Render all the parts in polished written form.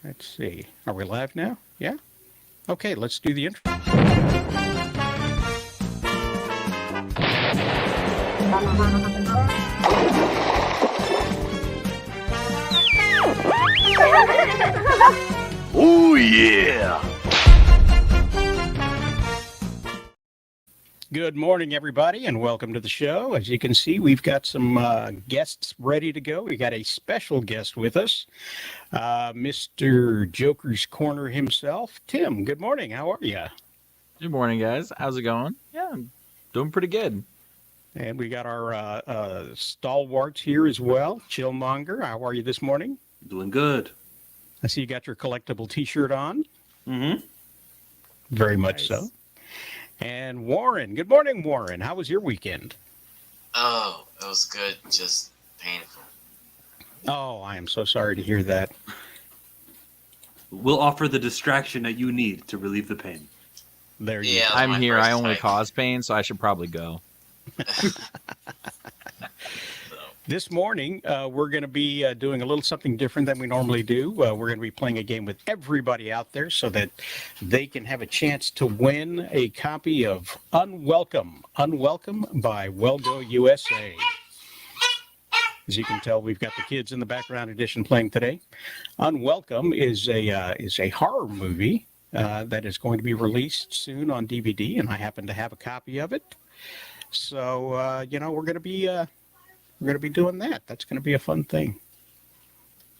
Let's see. Are we live now? Yeah? Okay, let's do the intro. Oh, yeah! Good morning, everybody, and welcome to the show. As you can see, we've got some guests ready to go. We got a special guest with us, Mr. Joker's Corner himself, Tim. Good morning. How are you? Good morning, guys. How's it going? Yeah, I'm doing pretty good. And we got our stalwarts here as well, Chillmonger. How are you this morning? Doing good. I see you got your collectible T-shirt on. Mm-hmm. Very much Nice. so. And Warren. Good morning, Warren. How was your weekend? Oh, it was good, just painful. Oh, I am so sorry to hear that. We'll offer the distraction that you need to relieve the pain. There you Yeah. go. I'm my here. first I only time. cause pain, so I should probably go. So, This morning, we're going to be doing a little something different than we normally do. We're going to be playing a game with everybody out there so that they can have a chance to win a copy of Unwelcome by Wellgo USA. As you can tell, we've got the kids in the background edition playing today. Unwelcome is a horror movie that is going to be released soon on DVD, and I happen to have a copy of it. So, we're going to be doing that. That's going to be a fun thing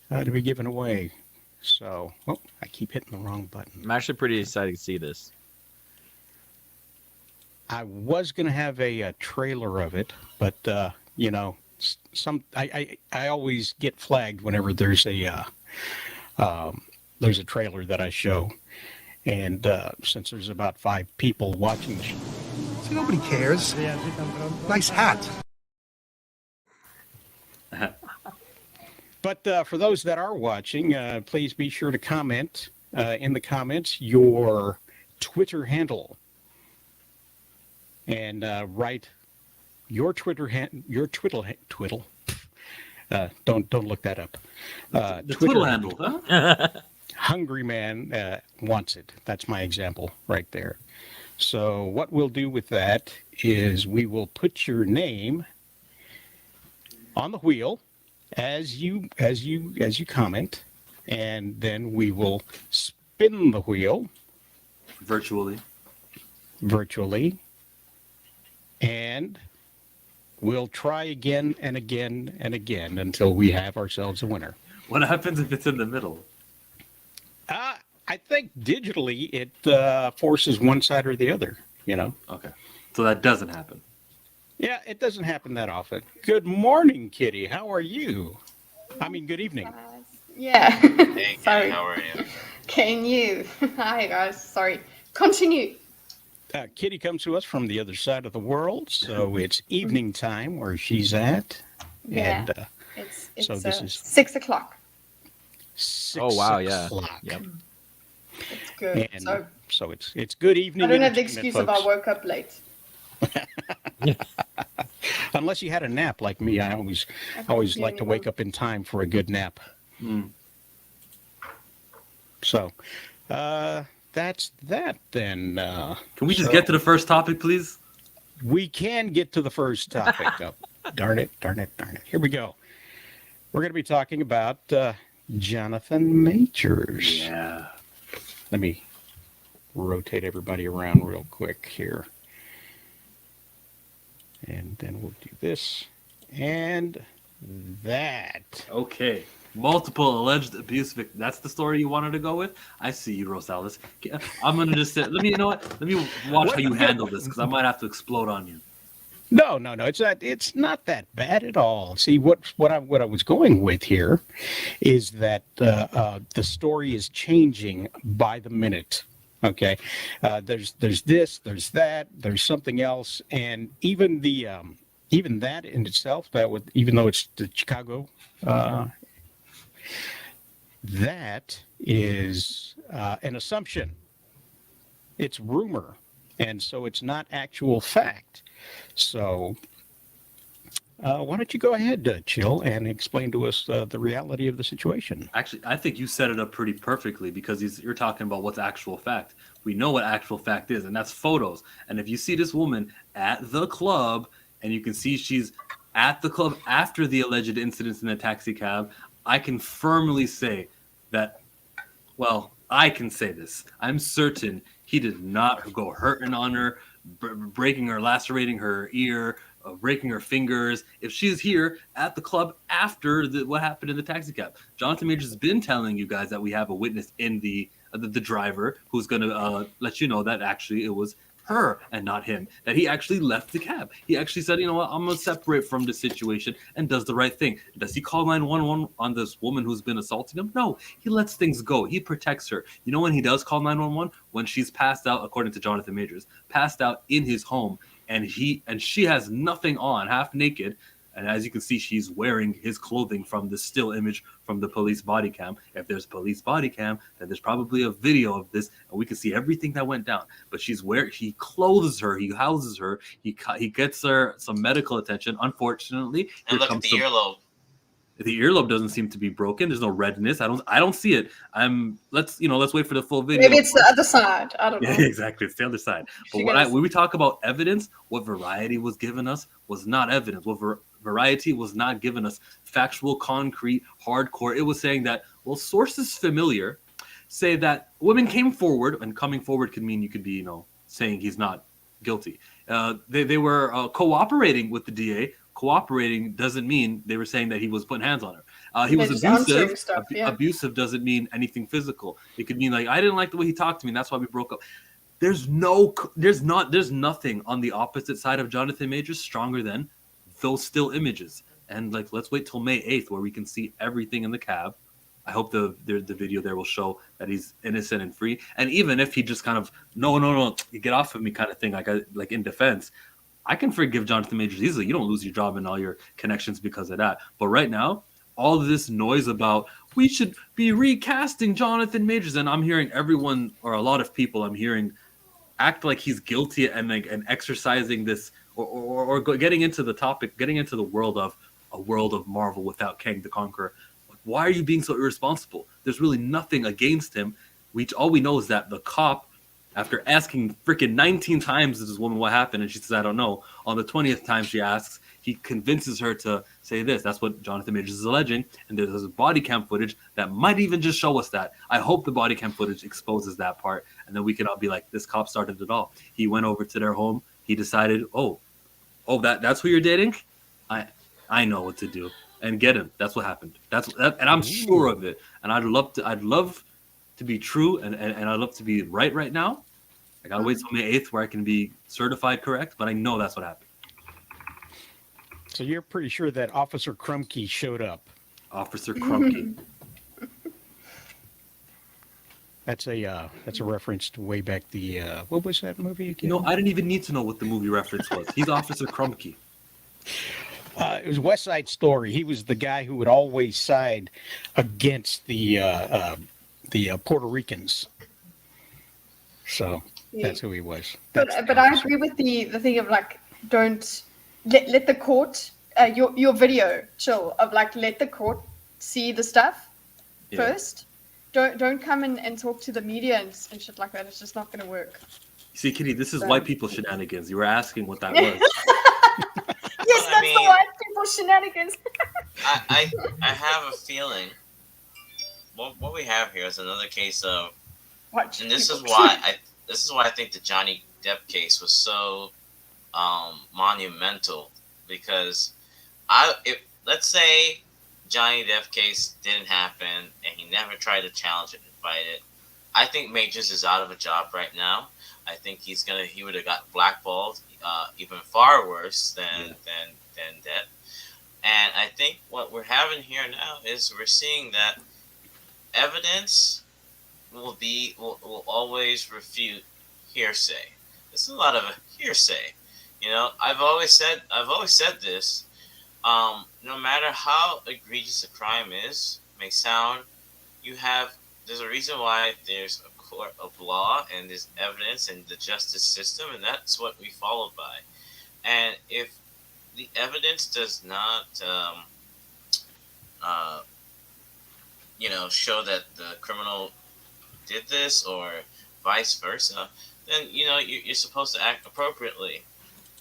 to be given away. So, I keep hitting the wrong button. I'm actually pretty excited to see this. I was going to have a trailer of it, but I always get flagged whenever there's a trailer that I show, and since there's about 5 people watching the show. See, nobody cares. Nice hat. But for those that are watching, please be sure to comment in the comments your Twitter handle and write your Twitter twiddle. Don't look that up. The Twiddle handle, huh? Hungry Man wants it. That's my example right there. So what we'll do with that is we will put your name on the wheel as you comment, and then we will spin the wheel Virtually. virtually, and we'll try again and again and again until we have ourselves a winner. What happens if it's in the middle? I think digitally it forces one side or the other, Okay. So that doesn't happen. Yeah, it doesn't happen that often. Good morning, Kitty. How are you? I mean, good evening. Yeah. hey, Sorry. how are you? Can you? Hi, guys. Sorry. Continue. Kitty comes to us from the other side of the world, so it's evening time where she's at. Yeah. And It's so this is 6 o'clock. 6 Oh, wow, yeah. o'clock. Yep. It's good. And So it's good evening. I don't have the entertainment, excuse of I folks. woke up late. Unless you had a nap like me. I always do like to wake up in time for a good nap. Mm. So that's that then. Can we just get to the first topic, please? We can get to the first topic. Oh, darn it. Here we go. We're going to be talking about Jonathan Majors. Yeah. Let me rotate everybody around real quick here. And then we'll do this and that. Okay. Multiple alleged abuse victims. That's the story you wanted to go with? I see you, Rosales. I'm going to just say, let me watch how you handle this, because I might have to explode on you. No. It's not that bad at all. See, what I was going with here is that the story is changing by the minute. Okay, there's this, there's that, there's something else, and even that in itself, even though it's the Chicago, that is an assumption. It's rumor, and so it's not actual fact. So Why don't you go ahead, Chill, and explain to us the reality of the situation? Actually, I think you set it up pretty perfectly because you're talking about what's actual fact. We know what actual fact is, and that's photos. And if you see this woman at the club, and you can see she's at the club after the alleged incidents in the taxi cab, I can firmly say that, well, I can say this. I'm certain he did not go hurting on her, breaking or lacerating her ear, breaking her fingers. If she's here at the club after what happened in the taxi cab, Jonathan Majors has been telling you guys that we have a witness in the driver who's going to let you know that actually it was her and not him, that he actually left the cab. He actually said, you know what, I'm going to separate from the situation, and does the right thing. Does he call 911 on this woman who's been assaulting him? No, he lets things go. He protects her. You know when he does call 911? When she's passed out, according to Jonathan Majors, passed out in his home, and she has nothing on, half naked. And as you can see, she's wearing his clothing from the still image from the police body cam. If there's a police body cam, then there's probably a video of this, and we can see everything that went down. But he clothes her, he houses her, he gets her some medical attention. Unfortunately, And look at the earlobe. the earlobe doesn't seem to be broken. There's no redness. I don't see it. Let's wait for the full video. Maybe it's the other side. I don't know. Yeah, exactly. It's the other side. But when we talk about evidence, what Variety was giving us was not evidence. What Variety was not giving us factual, concrete, hardcore. It was saying that, well, sources familiar say that women came forward, and coming forward could mean you could be, saying he's not guilty. They were cooperating with the DA. Cooperating doesn't mean they were saying that he was putting hands on her. He was abusive. Stuff, yeah. Abusive doesn't mean anything physical. It could mean like, I didn't like the way he talked to me, and that's why we broke up. There's nothing on the opposite side of Jonathan Majors stronger than those still images. And like, let's wait till May 8th where we can see everything in the cab. I hope the video there will show that he's innocent and free. And even if he just kind of no, you get off of me kind of thing, like in defense, I can forgive Jonathan Majors easily. You don't lose your job and all your connections because of that. But right now, all of this noise about we should be recasting Jonathan Majors, and I'm hearing everyone, or a lot of people I'm hearing, act like he's guilty and exercising this or getting into the topic, getting into the world of a world of Marvel without Kang the Conqueror. Why are you being so irresponsible? There's really nothing against him. All we know is that the cop, after asking freaking 19 times to this woman what happened, and she says, I don't know. On the 20th time she asks, he convinces her to say this. That's what Jonathan Majors is alleging. And there's body cam footage that might even just show us that. I hope the body cam footage exposes that part. And then we can all be like, this cop started it all. He went over to their home. He decided, that's who you're dating? I know what to do. And get him. That's what happened. And I'm sure of it. And I'd love to be true, and I'd love to be right now. I gotta wait till May 8th where I can be certified correct, but I know that's what happened. So you're pretty sure that Officer Krumke showed up? Officer Krumke. That's a reference to way back what was that movie again? I didn't even need to know what the movie reference was. He's Officer Krumke. It was West Side Story. He was the guy who would always side against the Puerto Ricans. So that's who he was. But I agree with the thing of like, don't let the court your video chill of like, let the court see the stuff first. Don't come and talk to the media and shit like that. It's just not going to work. See, Kitty, this is white people shenanigans. You were asking what that was. Yes, that's the white people shenanigans. I have a feeling what we have here is another case of, and this is why I think the Johnny Depp case was so monumental, because let's say Johnny Depp case didn't happen and he never tried to challenge it and fight it, I think Majors is out of a job right now. I think he would have got blackballed even far worse than Depp. And I think what we're having here now is we're seeing that evidence will always refute hearsay. This is a lot of hearsay. I've always said this. No matter how egregious a crime may sound, there's a reason why there's a court of law and there's evidence in the justice system, and that's what we follow by. And if the evidence does not, uh, show that the criminal did this or vice versa, then you're supposed to act appropriately.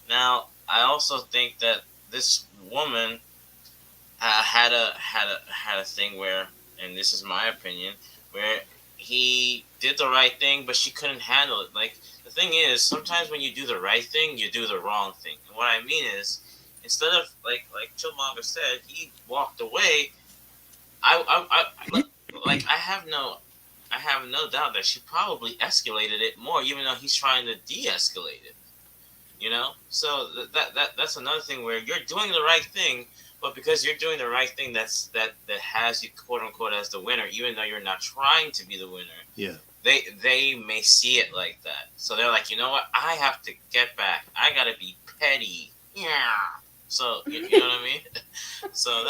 Now, I also think that this woman had a thing where, and this is my opinion, where he did the right thing, but she couldn't handle it. Like, the thing is, sometimes when you do the right thing, you do the wrong thing. And what I mean is, instead of like Chillmonger said, he walked away. I have no doubt that she probably escalated it more, even though he's trying to de-escalate it. So that's another thing where you're doing the right thing, but because you're doing the right thing, that has you, quote unquote, as the winner, even though you're not trying to be the winner. Yeah. They may see it like that, so they're like, you know what, I have to get back. I gotta be petty. Yeah. So you know what I mean. So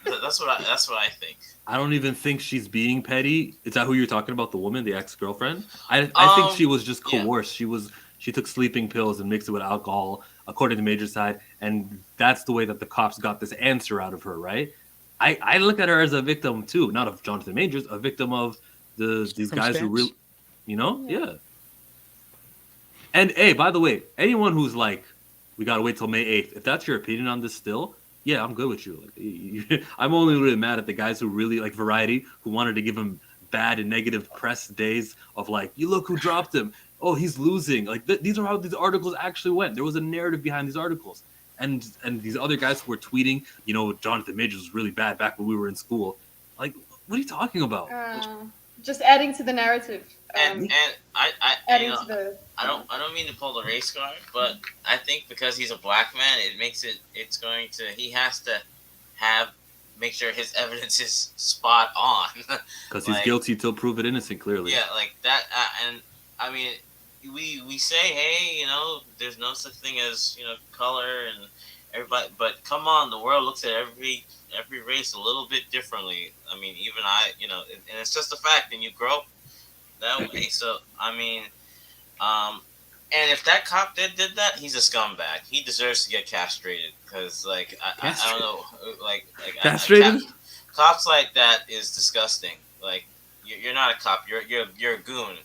that's what I think. I don't even think she's being petty. Is that who you're talking about? The woman, the ex-girlfriend? I think she was just coerced. Yeah. She took sleeping pills and mixed it with alcohol, according to Major's side, and that's the way that the cops got this answer out of her, right? I look at her as a victim too, not of Jonathan Majors, a victim of these guys who really, yeah. And hey, by the way, anyone who's like, we gotta wait till May 8th, if that's your opinion on this still, yeah, I'm good with you. Like, I'm only really mad at the guys who really like Variety, who wanted to give him bad and negative press days of like, you look who dropped him. Oh, he's losing. Like these are how these articles actually went. There was a narrative behind these articles, and these other guys who were tweeting, Jonathan Majors was really bad back when we were in school. Like, what are you talking about? Just adding to the narrative. And I adding to the. I don't mean to pull the race card, but I think because he's a black man, he has to make sure his evidence is spot on. Because he's guilty till proven innocent, clearly. Yeah, like that, and I mean, we say, hey, there's no such thing as color and everybody, but come on, the world looks at every race a little bit differently. I mean, even and it's just a fact, and you grow up that way. So I mean, and if that cop did that, he's a scumbag. He deserves to get castrated because, like, I don't know, like castrated. Cops like that is disgusting. Like, you're not a cop. You're a goon.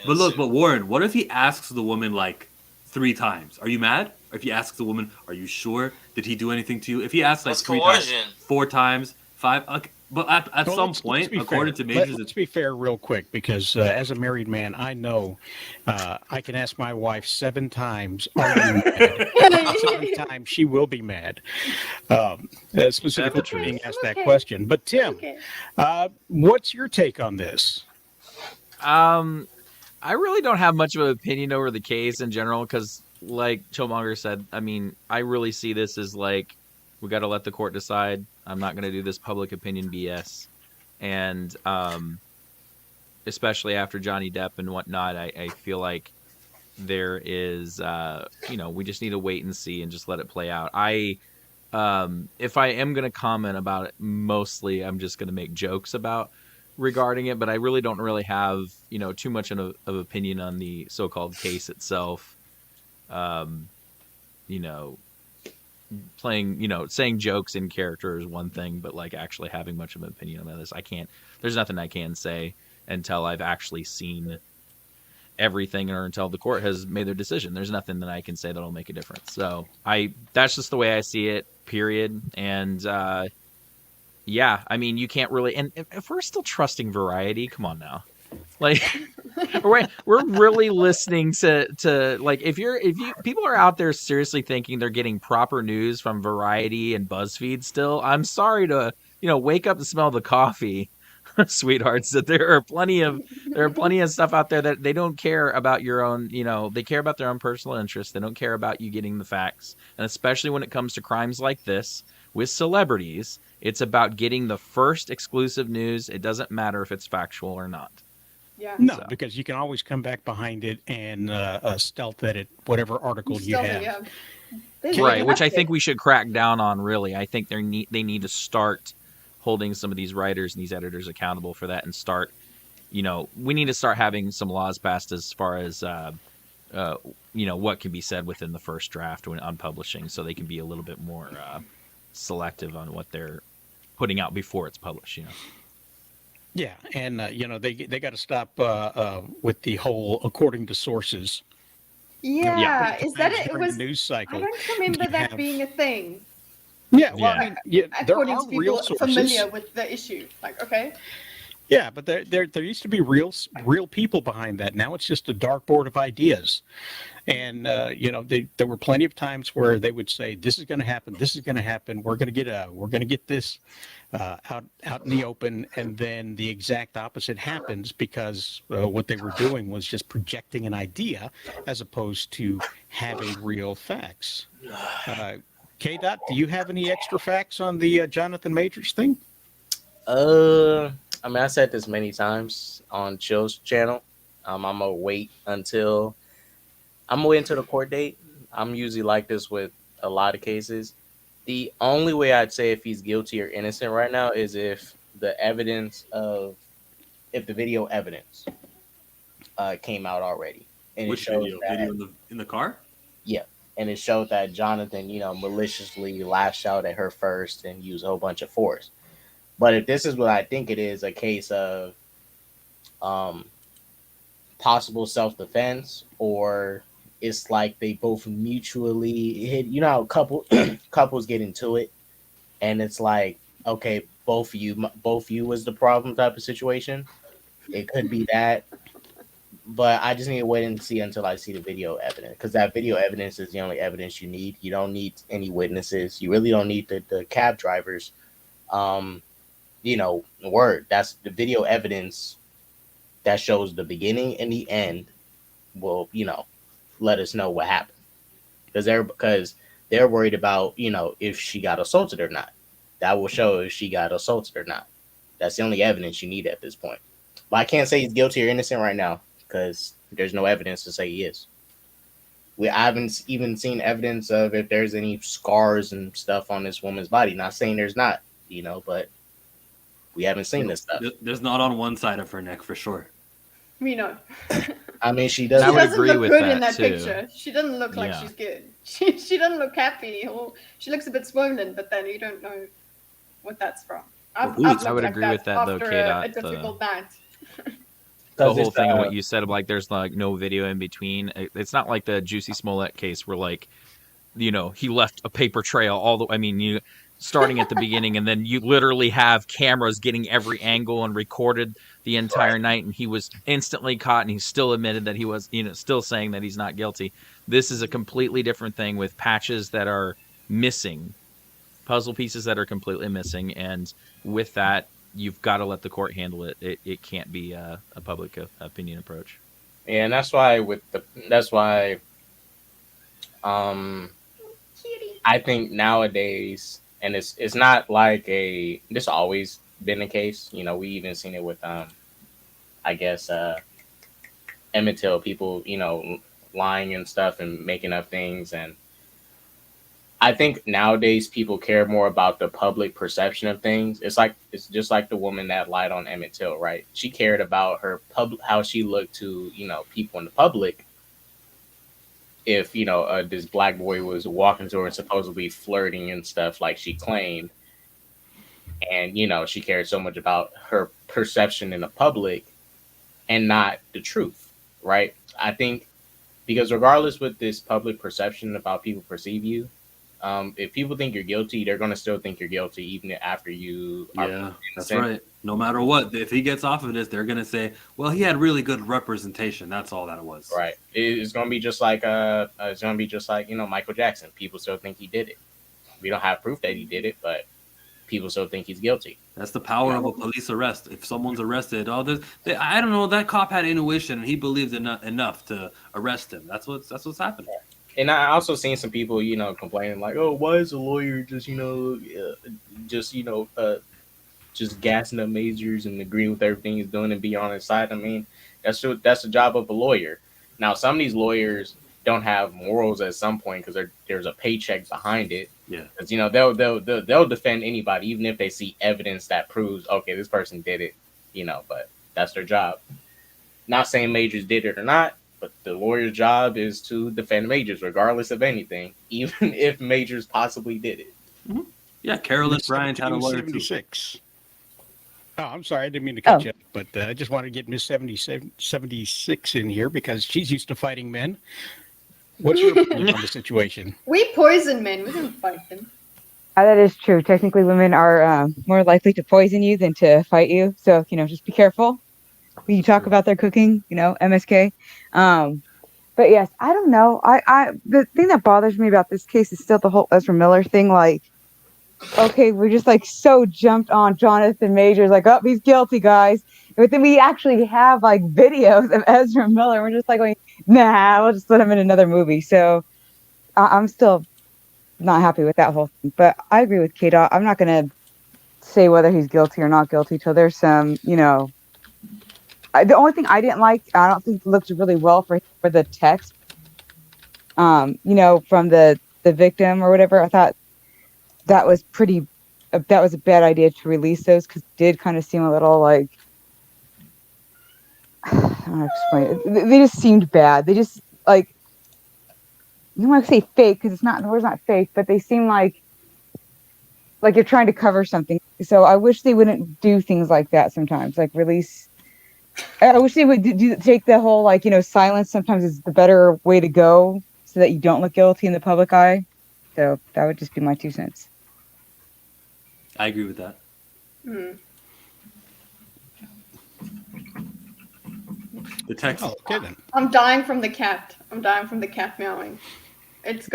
But look, but Warren, what if he asks the woman like 3 times? Are you mad? Or if he asks the woman, "Are you sure? Did he do anything to you?" If he asks like 3 times, 4 times, 5, okay, but at some point, according to Majors, let's be fair, real quick, because as a married man, I know I can ask my wife 7 times, "Are you mad?" 7 times, she will be mad. Specifically for being asked that question. But Tim, what's your take on this? I really don't have much of an opinion over the case in general because, like Chillmonger said, I mean, I really see this as like, we got to let the court decide. I'm not going to do this public opinion BS. And especially after Johnny Depp and whatnot, I feel like there is, we just need to wait and see and just let it play out. If I am going to comment about it, mostly I'm just going to make jokes regarding it, but I really don't have, too much of opinion on the so-called case itself. Saying jokes in character is one thing, but like actually having much of an opinion on this, there's nothing I can say until I've actually seen everything or until the court has made their decision. There's nothing that I can say that'll make a difference. So that's just the way I see it, period. And, yeah, I mean, you can't really, and if we're still trusting Variety, come on now, like we're really listening to like if people are out there seriously thinking they're getting proper news from Variety and BuzzFeed still, I'm sorry to wake up and smell the coffee, sweethearts. That there are plenty of stuff out there that they don't care about your own, they care about their own personal interests. They don't care about you getting the facts, and especially when it comes to crimes like this with celebrities. It's about getting the first exclusive news. It doesn't matter if it's factual or not. Yeah. No, because you can always come back behind it and stealth edit whatever article you have. Yeah. Right, which I think we should crack down on, really. I think they need to start holding some of these writers and these editors accountable for that and start, we need to start having some laws passed as far as what can be said within the first draft when on publishing, so they can be a little bit more selective on what they're putting out before it's published. Yeah, and they got to stop with the whole according to sources. Yeah, Many is that times it? It during was. the news I cycle, don't remember you that have being a thing. yeah. Well, Yeah. I mean, yeah, there According are to real people sources. familiar with the issue, like okay, Yeah, but there used to be real people behind that. Now it's just a dartboard of ideas, and there were plenty of times where they would say, "This is going to happen. This is going to happen. We're going to get this out in the open," and then the exact opposite happens because what they were doing was just projecting an idea as opposed to having real facts. K. Dot, do you have any extra facts on the Jonathan Majors thing? I mean, I said this many times on Chill's channel. I'm gonna wait until the court date. I'm usually like this with a lot of cases. The only way I'd say if he's guilty or innocent right now is if the video evidence came out already, and Which it shows video? that, Video in the car? yeah, and it showed that Jonathan, maliciously lashed out at her first and used a whole bunch of force. But if this is what I think it is, a case of possible self-defense, or it's like they both mutually hit, how couples get into it, and it's like, okay, both of you was the problem type of situation. It could be that, but I just need to wait and see until I see the video evidence, because that video evidence is the only evidence you need. You don't need any witnesses. You really don't need the cab drivers word. That's the video evidence that shows the beginning and the end will, let us know what happened. Because they're worried about, if she got assaulted or not. That will show if she got assaulted or not. That's the only evidence you need at this point. But I can't say he's guilty or innocent right now because there's no evidence to say he is. I haven't even seen evidence of if there's any scars and stuff on this woman's body. Not saying there's not, but we haven't seen this stuff. There's not on one side of her neck for sure. we know. I mean, she I doesn't. She would doesn't agree look with good that, in that too. picture. She doesn't look like Yeah. she's good. She doesn't look happy. Or she looks a bit swollen, but then you don't know what that's from. I've Well, looked I would like agree with that, though, after K-Dot, a difficult night. The whole thing of what you said of like there's like no video in between. It's not like the Juicy Smollett case where like he left a paper trail all the. I mean, you starting at the beginning and then you literally have cameras getting every angle and recorded the entire night, and he was instantly caught, and he still admitted that he was still saying that he's not guilty. This is a completely different thing with patches that are missing, puzzle pieces that are completely missing, and with that, you've got to let the court handle it. It can't be a public opinion approach. Yeah, and that's why I think nowadays, and it's not like this always been the case. We even seen it with I guess Emmett Till, people lying and stuff and making up things, and I think nowadays people care more about the public perception of things. It's just like the woman that lied on Emmett Till, right? She cared about her how she looked to people in the public. If this black boy was walking to her and supposedly flirting and stuff like she claimed, and she cared so much about her perception in the public and not the truth, right? I think because regardless with this public perception about people perceive you, if people think you're guilty, they're going to still think you're guilty even after you are Yeah, that's innocent. right. No matter what, if he gets off of this, they're gonna say, "Well, he had really good representation." That's all that it was. Right. It's going to be just like Michael Jackson. People still think he did it. We don't have proof that he did it, but people still think he's guilty. That's the power of a police arrest. If someone's arrested, I don't know. That cop had intuition, and he believed enough to arrest him. That's what's happening. And I also seen some people, complaining like, "Oh, why is a lawyer just gassing up Majors and agreeing with everything he's doing and be on his side?" I mean, that's the job of a lawyer. Now, some of these lawyers don't have morals at some point because there's a paycheck behind it. Yeah, because they'll defend anybody even if they see evidence that proves, okay, this person did it. But that's their job. Not saying Majors did it or not, But the lawyer's job is to defend Majors, regardless of anything, even if Majors possibly did it. Yeah, Carolyn Bryant had a lawyer too. 76. Oh, I'm sorry, I didn't mean to cut Oh. you, but I just wanted to get Miss 76 in here because she's used to fighting men. What's your opinion on the situation? We poison men. We don't fight them. That is true. Technically, women are more likely to poison you than to fight you. So, just be careful when you talk about their cooking, MSK. But yes, I don't know. The thing that bothers me about this case is still the whole Ezra Miller thing. Like, okay, we're just like so jumped on Jonathan Majors, like, oh, he's guilty, guys. But then we actually have like videos of Ezra Miller. We're just like going, nah, we'll just let him in another movie. So I'm still not happy with that whole thing. But I agree with K-Dot. I'm not going to say whether he's guilty or not guilty till there's some, the only thing I didn't like, I don't think looked really well for the text, from the victim or whatever. I thought that was that was a bad idea to release those because it did kind of seem a little like, I don't know how to explain it. They just seemed bad. They just like, I don't want to say fake because the word's not fake, but they seem like you're trying to cover something. So I wish they wouldn't do things like that sometimes, like release. I wish they would take the whole silence sometimes is the better way to go so that you don't look guilty in the public eye. So that would just be my 2 cents. I agree with that. The text. Oh, okay then. I'm dying from the cat. I'm dying from the cat meowing. It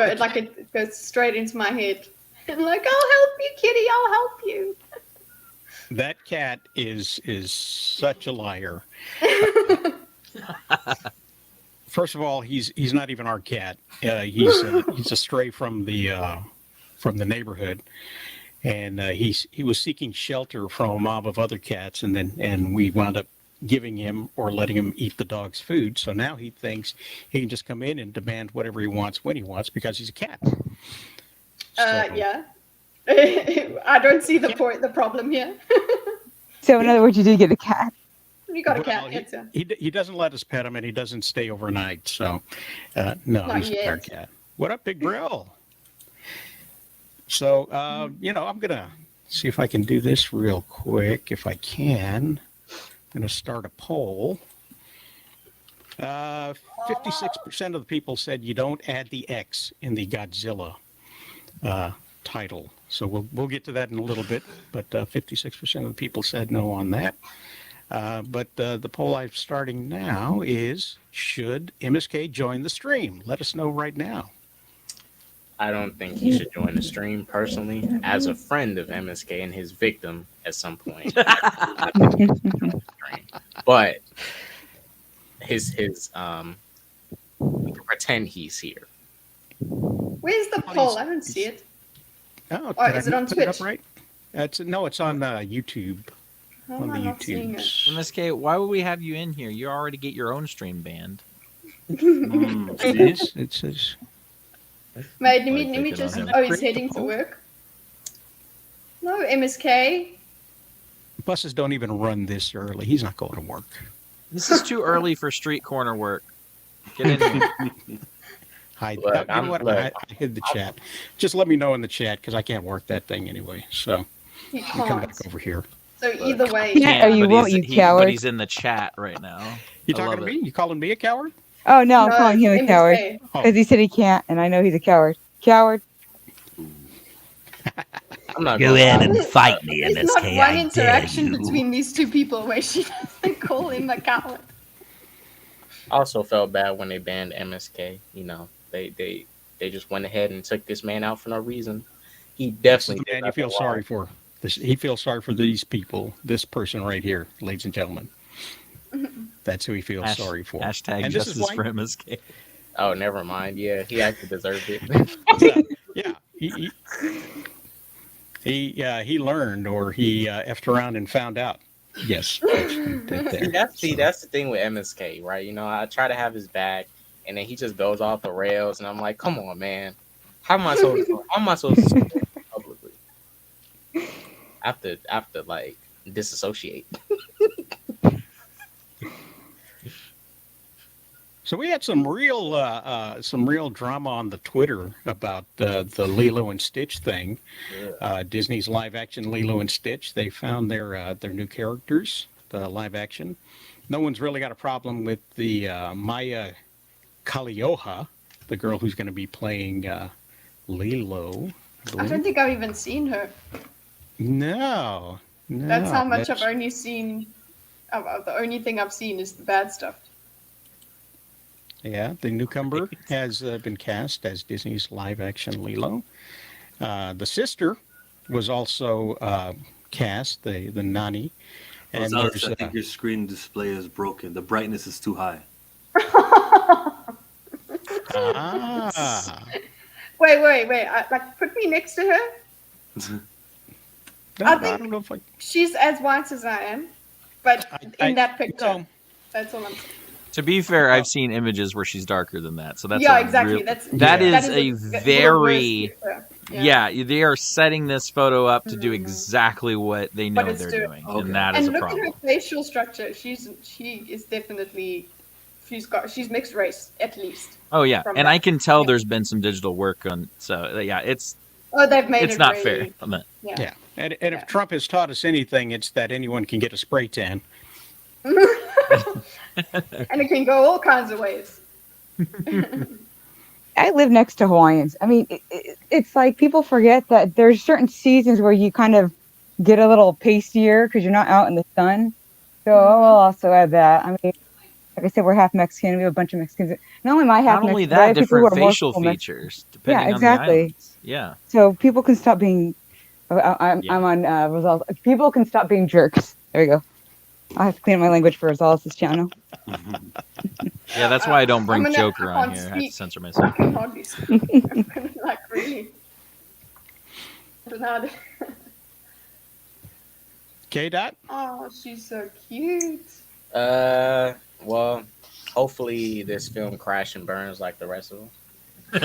goes straight into my head. I'm like, I'll help you, kitty. I'll help you. That cat is such a liar. First of all, he's not even our cat. He's a stray from the neighborhood, and he was seeking shelter from a mob of other cats, and we wound up giving him or letting him eat the dog's food. So now he thinks he can just come in and demand whatever he wants when he wants because he's a cat. Yeah. I don't see the problem here. So in other words, you did get a cat. You got a Well, cat. he doesn't let us pet him, and he doesn't stay overnight. So, no, Not he's yet. our cat. What up, Big Brill? So, I'm going to see if I can do this real quick. If I can, I'm going to start a poll. 56% of the people said you don't add the X in the Godzilla title. So we'll get to that in a little bit, but 56% of the people said no on that. But the poll I'm starting now is, should MSK join the stream? Let us know right now. I don't think he should join the stream personally, as a friend of MSK and his victim at some point. But his we can pretend he's here. Where's the poll? I don't see it. Oh, Oh, did is I it on put it up Twitch? right? It's on YouTube. How On am I the not seeing it? YouTubes. MSK, why would we have you in here? You already get your own stream banned. It says. Mate, let Like me they just. can Oh, he's create the heading to poll? work. No, MSK. Buses don't even run this early. He's not going to work. This is too early for street corner work. Get in here. Hide. Look, You know what? I hid the chat. Just let me know in the chat because I can't work that thing anyway. So You you come can't. back over here. So either way, Yeah, you but won't, he's- you coward. But he's in the chat right now. You I talking love to it. me? You calling me a coward? Oh no, I'm No, calling him a MSK. coward Oh, because he said he can't, and I know he's a coward. Coward. I'm not Go gonna in lie. and fight me, There's MSK. not one I dare interaction you. between these two people where she doesn't call him a coward. I also felt bad when they banned MSK. They just went ahead and took this man out for no reason. He this is definitely the man did you feel nothing sorry wrong. for. He feels sorry for these people. This person right here, ladies and gentlemen. That's who he feels sorry for. Hashtag And this is justice why- for MSK. Oh, never mind. Yeah, he actually deserved it. Yeah, he learned, or he effed around and found out. Yes, That's the thing with MSK, right? I try to have his back, and then he just goes off the rails, and I'm like, come on, man. How am I supposed to support him publicly? I have to like disassociate. So we had some real drama on the Twitter about the Lilo and Stitch thing. Disney's live action Lilo and Stitch. They found their new characters, the live action. No one's really got a problem with the Maya Kalioha, the girl who's going to be playing Lilo. I don't think I've even seen her. No. That's how much I've only seen. The only thing I've seen is the bad stuff. Yeah, the newcomer has been cast as Disney's live-action Lilo. The sister was also cast, the Nani. And Gonzalez, I think your screen display is broken. The brightness is too high. Wait. Put me next to her. I don't know if she's as white as I am, but in that picture, that's all I'm saying. To be fair, I've seen images where she's darker than that, so that's exactly. That is a very they are setting this photo up to do exactly what they know they're doing, okay. And that is a problem. And look at her facial structure. She is definitely she's mixed race at least. Oh yeah, and I can tell there's been some digital work on. So yeah, they've made it's not fair on that. Yeah. And if Trump has taught us anything, it's that anyone can get a spray tan. And it can go all kinds of ways. I live next to Hawaiians. I mean, it's like people forget that there's certain seasons where you kind of get a little pastier because you're not out in the sun. So I'll also add that. I mean, like I said, we're half Mexican. We have a bunch of Mexicans. Not only my half Not only Mexican, that, different facial features depending on the islands. Yeah. So people can stop being. I'm on Rosales. People can stop being jerks. There we go. I have to clean up my language for Rosales' channel. Yeah, that's why I don't bring Joker on here. I have to censor myself. I can hardly speak. Like, really. K-Dot? Oh, she's so cute. Well, hopefully this film crash and burns like the rest of them.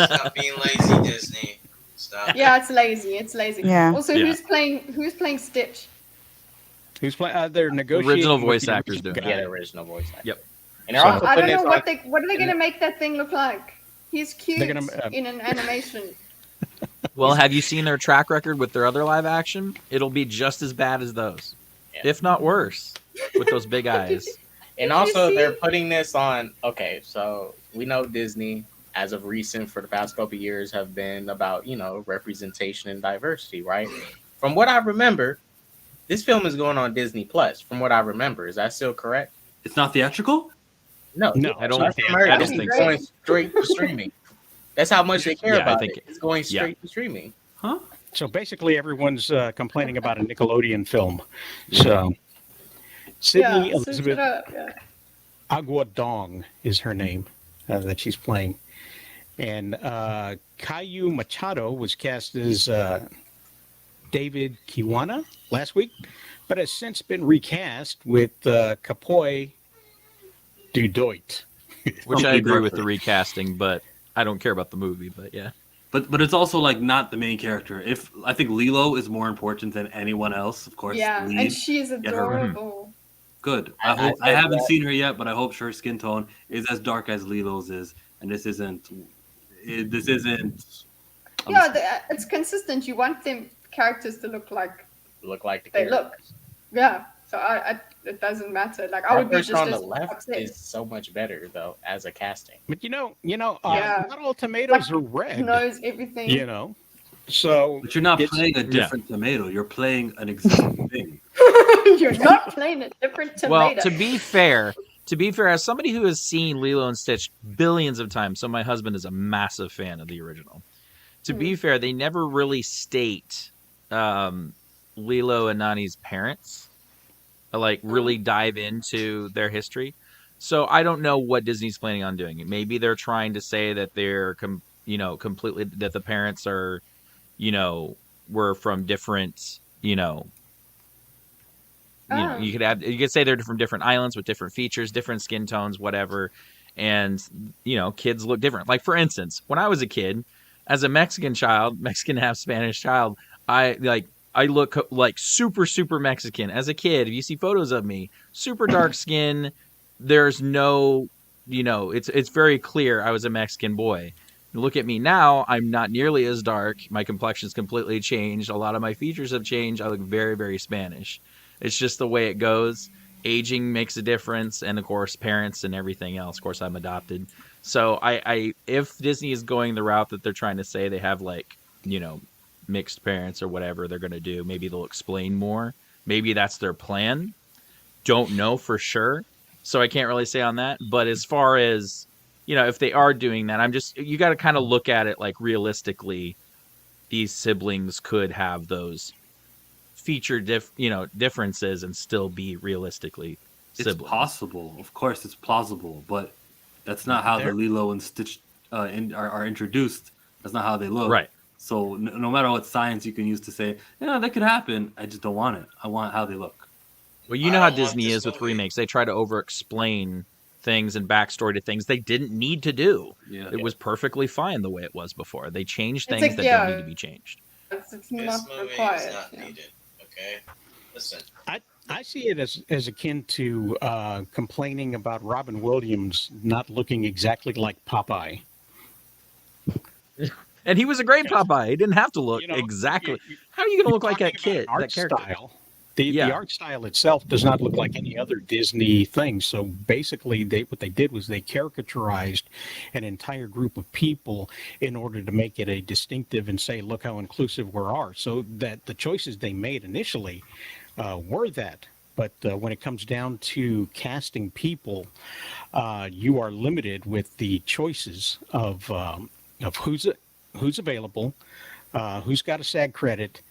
Stop being lazy, Disney. Stop. Yeah, it's lazy. Yeah. Also, who's playing Stitch? Who's playing? They're negotiating. Original voice actors doing it. Yeah, the original voice actor. Yep. And they're also I don't putting know what are they going to make that thing look like? He's cute in an animation. Well, have you seen their track record with their other live action? It'll be just as bad as those, if not worse, with those big eyes. And also, they're putting this on. Okay, so we know Disney, as of recent, for the past couple of years, have been about representation and diversity, right? From what I remember, this film is going on Disney Plus. From what I remember, is that still correct? It's not theatrical? No, I don't think it's going straight to streaming. That's how much they care about it. It's going straight to streaming. Huh? So basically, everyone's complaining about a Nickelodeon film. So Sydney Elizabeth Aguadong is her name that she's playing. And Caillou Machado was cast as David Kiwana last week, but has since been recast with Kapoy Dudoit. Which I agree with the recasting, but I don't care about the movie, but yeah. But it's also like not the main character. If I think Lilo is more important than anyone else, of course. Yeah, lead, and she's adorable. Good. I haven't seen her yet, but I hope her skin tone is as dark as Lilo's is, and this isn't. Yeah, it's consistent. You want them characters to look like the they look. Yeah, so it doesn't matter. Like I would be just on the as left upset. is so much better though as a casting. But not all tomatoes are red. Knows everything. So. But you're not playing a different tomato. You're playing an existing thing. You're not playing a different tomato. Well, to be fair, as somebody who has seen Lilo and Stitch billions of times, so my husband is a massive fan of the original. To be fair, they never really state Lilo and Nani's parents, really dive into their history. So I don't know what Disney's planning on doing. Maybe they're trying to say that they're completely, that the parents are, were from different, you could say they're from different islands with different features, different skin tones, whatever. And, kids look different. Like, for instance, when I was a kid, as a Mexican half Spanish child, I look like super, super Mexican. As a kid, if you see photos of me, super dark skin, there's no it's very clear I was a Mexican boy. Look at me now, I'm not nearly as dark. My complexion's completely changed. A lot of my features have changed. I look very, very Spanish. It's just the way it goes. Aging makes a difference, and of course, parents and everything else. Of course, I'm adopted. So I if Disney is going the route that they're trying to say they have mixed parents or whatever they're going to do, maybe they'll explain more. Maybe that's their plan. Don't know for sure. So I can't really say on that. But as far as if they are doing that, you got to kind of look at it like realistically. These siblings could have those feature differences and still be realistically siblings. It's possible, of course, it's plausible, but that's not how the Lilo and Stitch are introduced. That's not how they look. Right. So no matter what science you can use to say, that could happen, I just don't want it. I want how they look. Well, you know how Disney is with remakes. They try to over-explain things and backstory to things they didn't need to do. Yeah. It was perfectly fine the way it was before. They changed things that don't need to be changed. It's This not movie required. is not needed. Okay, listen. I see it as akin to complaining about Robin Williams not looking exactly like Popeye. And he was a great Popeye. He didn't have to look exactly. How are you going to look like that kid? That character. Style. The art style itself does not look like any other Disney thing. So basically, what they did was they caricaturized an entire group of people in order to make it a distinctive and say, look how inclusive we are. So that the choices they made initially were that. But when it comes down to casting people, you are limited with the choices of who's available, who's got a SAG credit,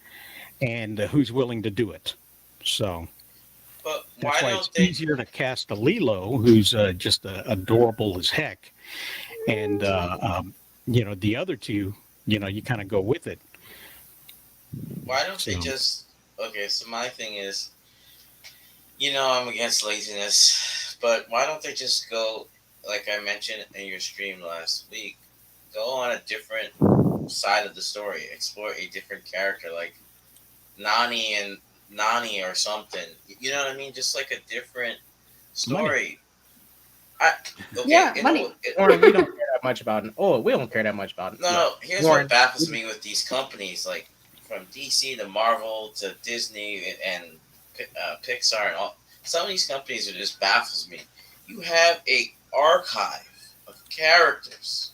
and who's willing to do it. So that's why it's easier to cast a Lilo, who's just adorable as heck, and the other two, you kind of go with it. Why don't they just? Okay, so my thing is, I'm against laziness, but why don't they just go, like I mentioned in your stream last week, go on a different side of the story, explore a different character, like Nani or something. You know what I mean? Just like a different story. Money. Or we don't care that much about it. Oh, we don't care that much about it. No, here's what baffles me with these companies, like from DC to Marvel to Disney and Pixar and all. Some of these companies, it just baffles me. You have a archive of characters,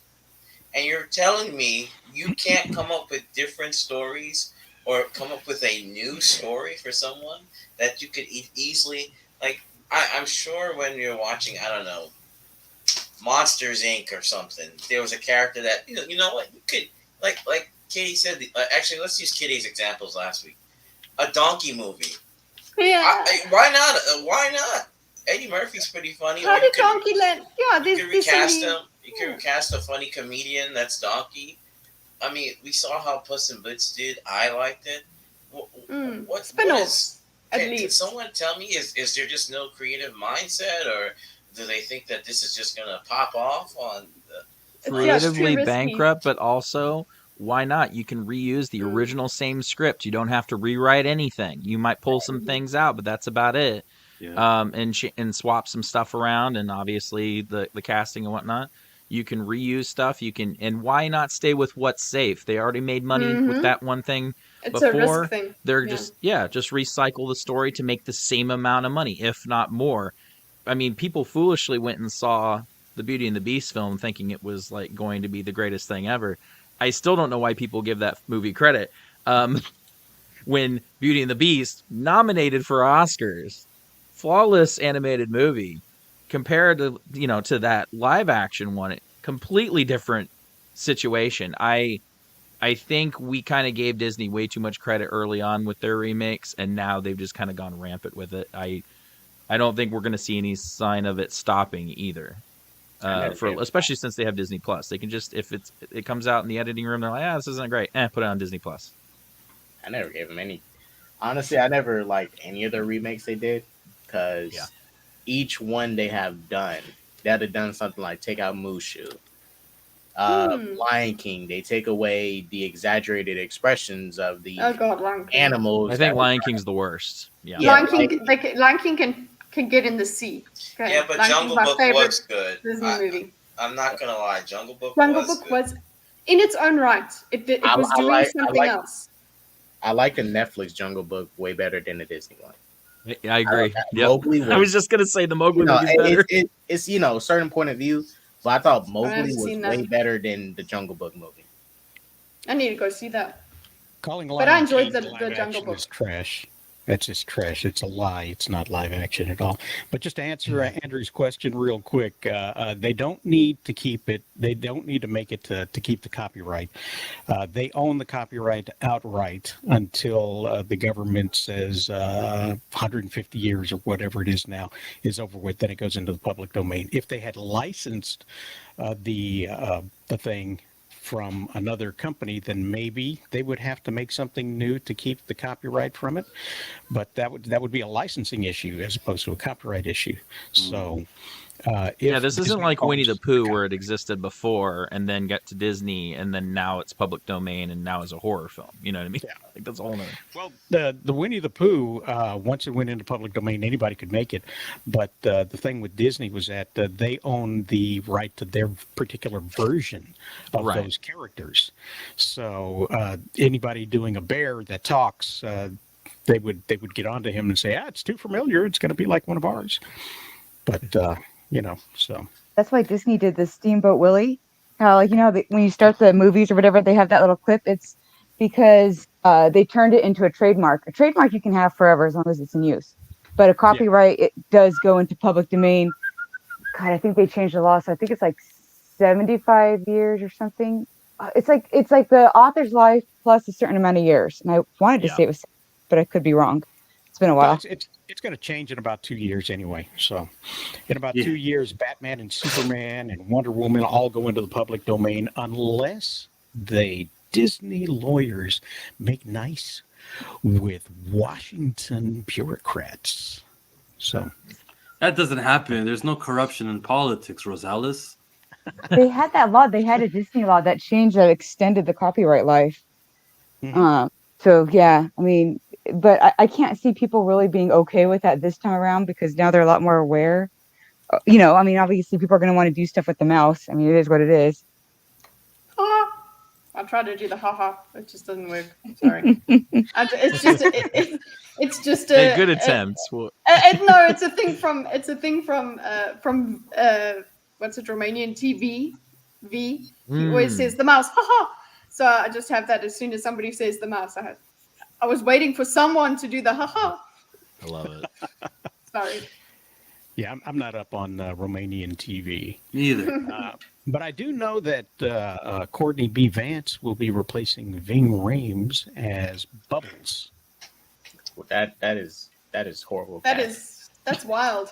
and you're telling me you can't come up with different stories or come up with a new story for someone that you could easily, like, I'm sure when you're watching, I don't know, Monsters Inc. or something, there was a character that, you know what, you could, like Kitty said, actually, let's use Kitty's examples last week. A donkey movie. Yeah. Why not? Why not? Eddie Murphy's pretty funny. How did Donkey Land? Yeah, you can recast him. You can recast a funny comedian that's Donkey. I mean, we saw how Puss in Boots did. I liked it. What spin-offs? Can someone tell me? Is there just no creative mindset, or do they think that this is just gonna pop off on the creatively bankrupt? But also, why not? You can reuse the original same script. You don't have to rewrite anything. You might pull some things out, but that's about it. Yeah. And swap some stuff around, and obviously the casting and whatnot. You can reuse stuff. And why not stay with what's safe? They already made money with that one thing before. It's a risk thing. They're just recycle the story to make the same amount of money, if not more. I mean, people foolishly went and saw the Beauty and the Beast film thinking it was like going to be the greatest thing ever. I still don't know why people give that movie credit. When Beauty and the Beast nominated for Oscars, flawless animated movie, compared to to that live action one, completely different situation. I think we kind of gave Disney way too much credit early on with their remakes, and now they've just kind of gone rampant with it. I don't think we're going to see any sign of it stopping either. Especially since they have Disney Plus, they can just, if it comes out in the editing room, they're like, this isn't great. Put it on Disney Plus. I never gave them any. Honestly, I never liked any of the remakes they did, because each one they have done, they had to done something like take out Mushu. Lion King, they take away the exaggerated expressions of the animals. I think Lion King's the worst. Yeah. Lion King can get in the sea. Okay? Yeah, but Lion King's Jungle my Book favorite was good. Disney movie. I'm not gonna lie, Jungle Book Jungle was Book good. was, in its own right, it was doing something else. I like the Netflix Jungle Book way better than the Disney one. I agree. Yep. Mowgli I was just gonna say the Mowgli you know, movie's better. it's a certain point of view, but I thought Mowgli haven't was seen way that. better than the Jungle Book movie. I need to go see that. Calling But I enjoyed King the live Jungle action Book. is trash. That's just trash. It's a lie. It's not live action at all. But just to answer Andrew's question real quick, they don't need to keep it. They don't need to make it to keep the copyright. They own the copyright outright until the government says 150 years or whatever it is now is over with. Then it goes into the public domain. If they had licensed the thing from another company, then maybe they would have to make something new to keep the copyright from it. But that would be a licensing issue as opposed to a copyright issue. So Yeah, this isn't Disney like Winnie owns the Pooh where it existed before and then got to Disney and then now it's public domain and now is a horror film. You know what I mean? Yeah. Like that's a whole nother. Well, the Winnie the Pooh, once it went into public domain, anybody could make it. But the thing with Disney was that they owned the right to their particular version of Right. those characters. So anybody doing a bear that talks, they would get onto him and say, it's too familiar. It's going to be like one of ours. But so That's why Disney did the Steamboat Willie. How, like, when you start the movies or whatever, they have that little clip. It's because they turned it into a trademark. A trademark you can have forever as long as it's in use. But a copyright, it does go into public domain. God, I think they changed the law. So I think it's like 75 years or something. It's like the author's life plus a certain amount of years. And I wanted to say it was, but I could be wrong. It's been a while. It's going to change in about 2 years anyway. So in about 2 years, Batman and Superman and Wonder Woman all go into the public domain unless the Disney lawyers make nice with Washington bureaucrats. So That doesn't happen. There's no corruption in politics, Rosales. They had that law. They had a Disney law that changed, that extended the copyright life. So yeah, I mean, but I can't see people really being okay with that this time around because now they're a lot more aware. I mean, obviously people are going to want to do stuff with the mouse. I mean, it is what it is. I tried to do the haha. It just doesn't work. Sorry. It's just a Hey, good attempt. No, it's a thing from what's it, Romanian TV. He always says the mouse, haha. So I just have that as soon as somebody says the mouse. I was waiting for someone to do the haha. I love it. Sorry. yeah, I'm not up on Romanian TV. Neither. But I do know that Courtney B. Vance will be replacing Ving Rhames as Bubbles. That is horrible. That's wild.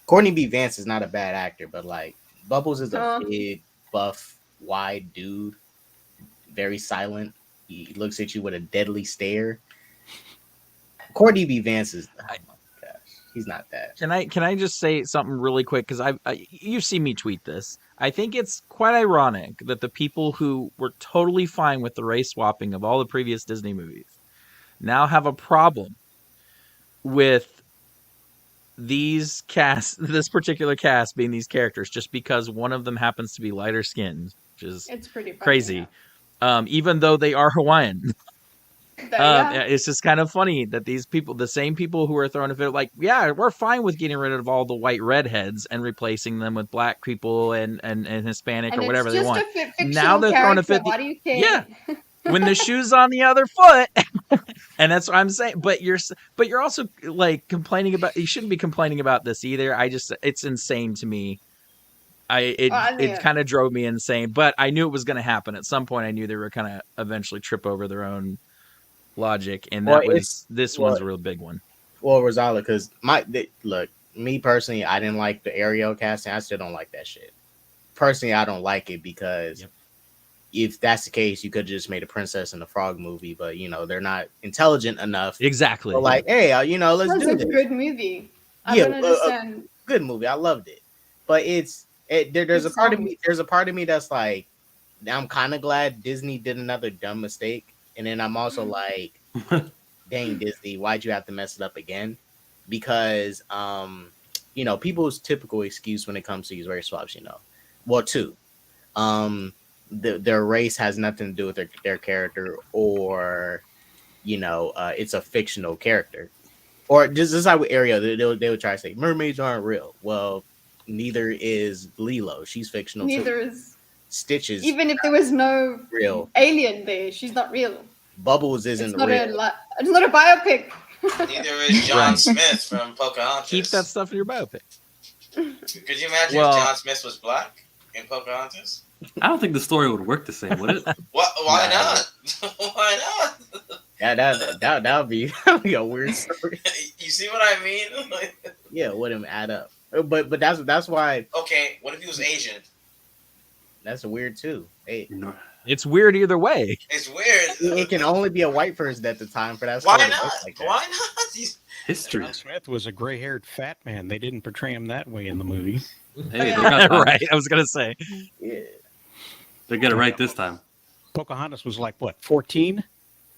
Courtney B. Vance is not a bad actor, but like Bubbles is a big, buff, wide dude, very silent. He looks at you with a deadly stare. Courtney B. Vance is, oh my gosh, he's not that. Can I just say something really quick? Because you've seen me tweet this. I think it's quite ironic that the people who were totally fine with the race swapping of all the previous Disney movies now have a problem with this particular cast being these characters just because one of them happens to be lighter skinned, which is It's pretty funny, crazy. Even though they are Hawaiian. It's just kind of funny that these people, the same people who are throwing a fit, like, yeah, we're fine with getting rid of all the white redheads and replacing them with black people and Hispanic or whatever they want. Now they're throwing a fit. Why do you care? Yeah, when the shoe's on the other foot, and that's what I'm saying. But you're also like complaining about. You shouldn't be complaining about this either. It's insane to me. It kind of drove me insane. But I knew it was going to happen at some point. I knew they were kind of eventually trip over their own logic, and this one's a real big one. Well, Rosala, because look, me personally, I didn't like the Ariel casting. I still don't like that shit. Personally, I don't like it because if that's the case, you could just made a Princess and the Frog movie, but they're not intelligent enough. Exactly. So like, hey, let's do this. It's a good movie. I don't understand. Good movie. I loved it, but there's a part of me. There's a part of me that's like, I'm kind of glad Disney did another dumb mistake. And then I'm also like, dang, Disney, why'd you have to mess it up again? Because people's typical excuse when it comes to these race swaps, well, two, their race has nothing to do with their character, or it's a fictional character, or just this type of area. They would try to say mermaids aren't real. Well, neither is Lilo. She's fictional too. Neither is. Stitch is Even if there was no real. alien there, she's not real. Bubbles It's isn't not real. it's not a biopic. Neither is John Right. Smith from Pocahontas. Keep that stuff in your biopic. Could you imagine Well- if John Smith was black in Pocahontas? I don't think the story would work the same, would it? What? Why Nah. not? Why not? Yeah, that'd be a weird story. You see what I mean? Yeah, it wouldn't add up. But that's why Okay, what if he was Asian? that's weird too. Hey, It's weird either way. It's weird. it can only be a white person at the time for that. Why story to not? look like that. Why not? History. John Smith was a gray-haired fat man. They didn't portray him that way in the movie. Hey, they got Right. I was gonna say. Yeah. They get it right this time. Pocahontas was like what, 14?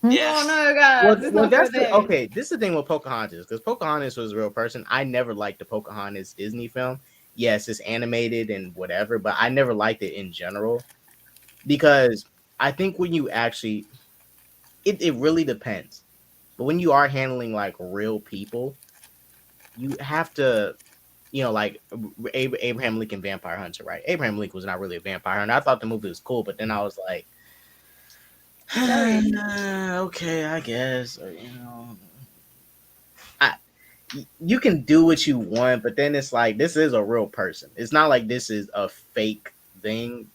Yes. Oh no, guys. Well, let's well, not go that's there. okay. This is the thing with Pocahontas, because Pocahontas was a real person. I never liked the Pocahontas Disney film. Yes, it's animated and whatever, but I never liked it in general, because I think when you actually, it really depends. But when you are handling like real people, you have to, like Abraham Lincoln Vampire Hunter, right? Abraham Lincoln was not really a vampire hunter. I thought the movie was cool, but then I was like, okay, I guess, or, you can do what you want, but then it's like, this is a real person. It's not like this is a fake thing.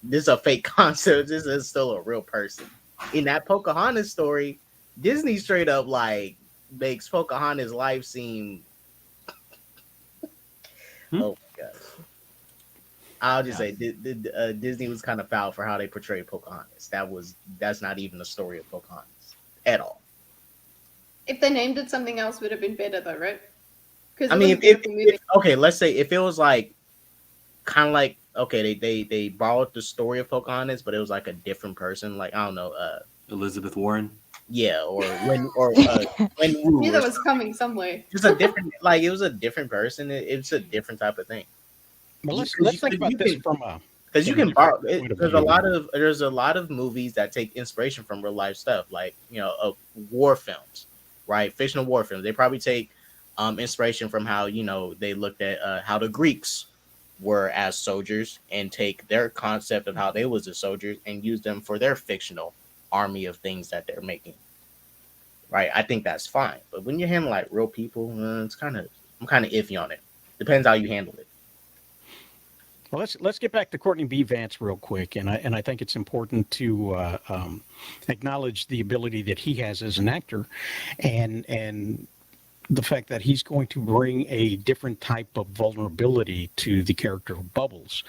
This is a fake concept. This is still a real person. In that Pocahontas story, Disney straight up like makes Pocahontas' life seem. Oh my gosh! I'll just say Disney was kind of foul for how they portrayed Pocahontas. That's not even the story of Pocahontas at all. If they named it something else, would have been better though, right? Because I mean, if okay, let's say if it was like kind of like, okay, they borrowed the story of Pocahontas, but it was like a different person, like I don't know, Elizabeth Warren. yeah, or when Wu, knew or that was coming some way. just a different, like it was a different person. It's a different type of thing. Well, let's Because think about this from a Because you from a can borrow. different point of There's a lot of movies that take inspiration from real life stuff, like war films, right? Fictional war films. They probably take inspiration from how they looked at how the Greeks were as soldiers, and take their concept of how they was as soldiers and use them for their fictional army of things that they're making. Right? I think that's fine. But when you're handling like real people, I'm kind of iffy on it. Depends how you handle it. Well, let's get back to Courtney B. Vance real quick, and I think it's important to acknowledge the ability that he has as an actor, and the fact that he's going to bring a different type of vulnerability to the character of Bubbles,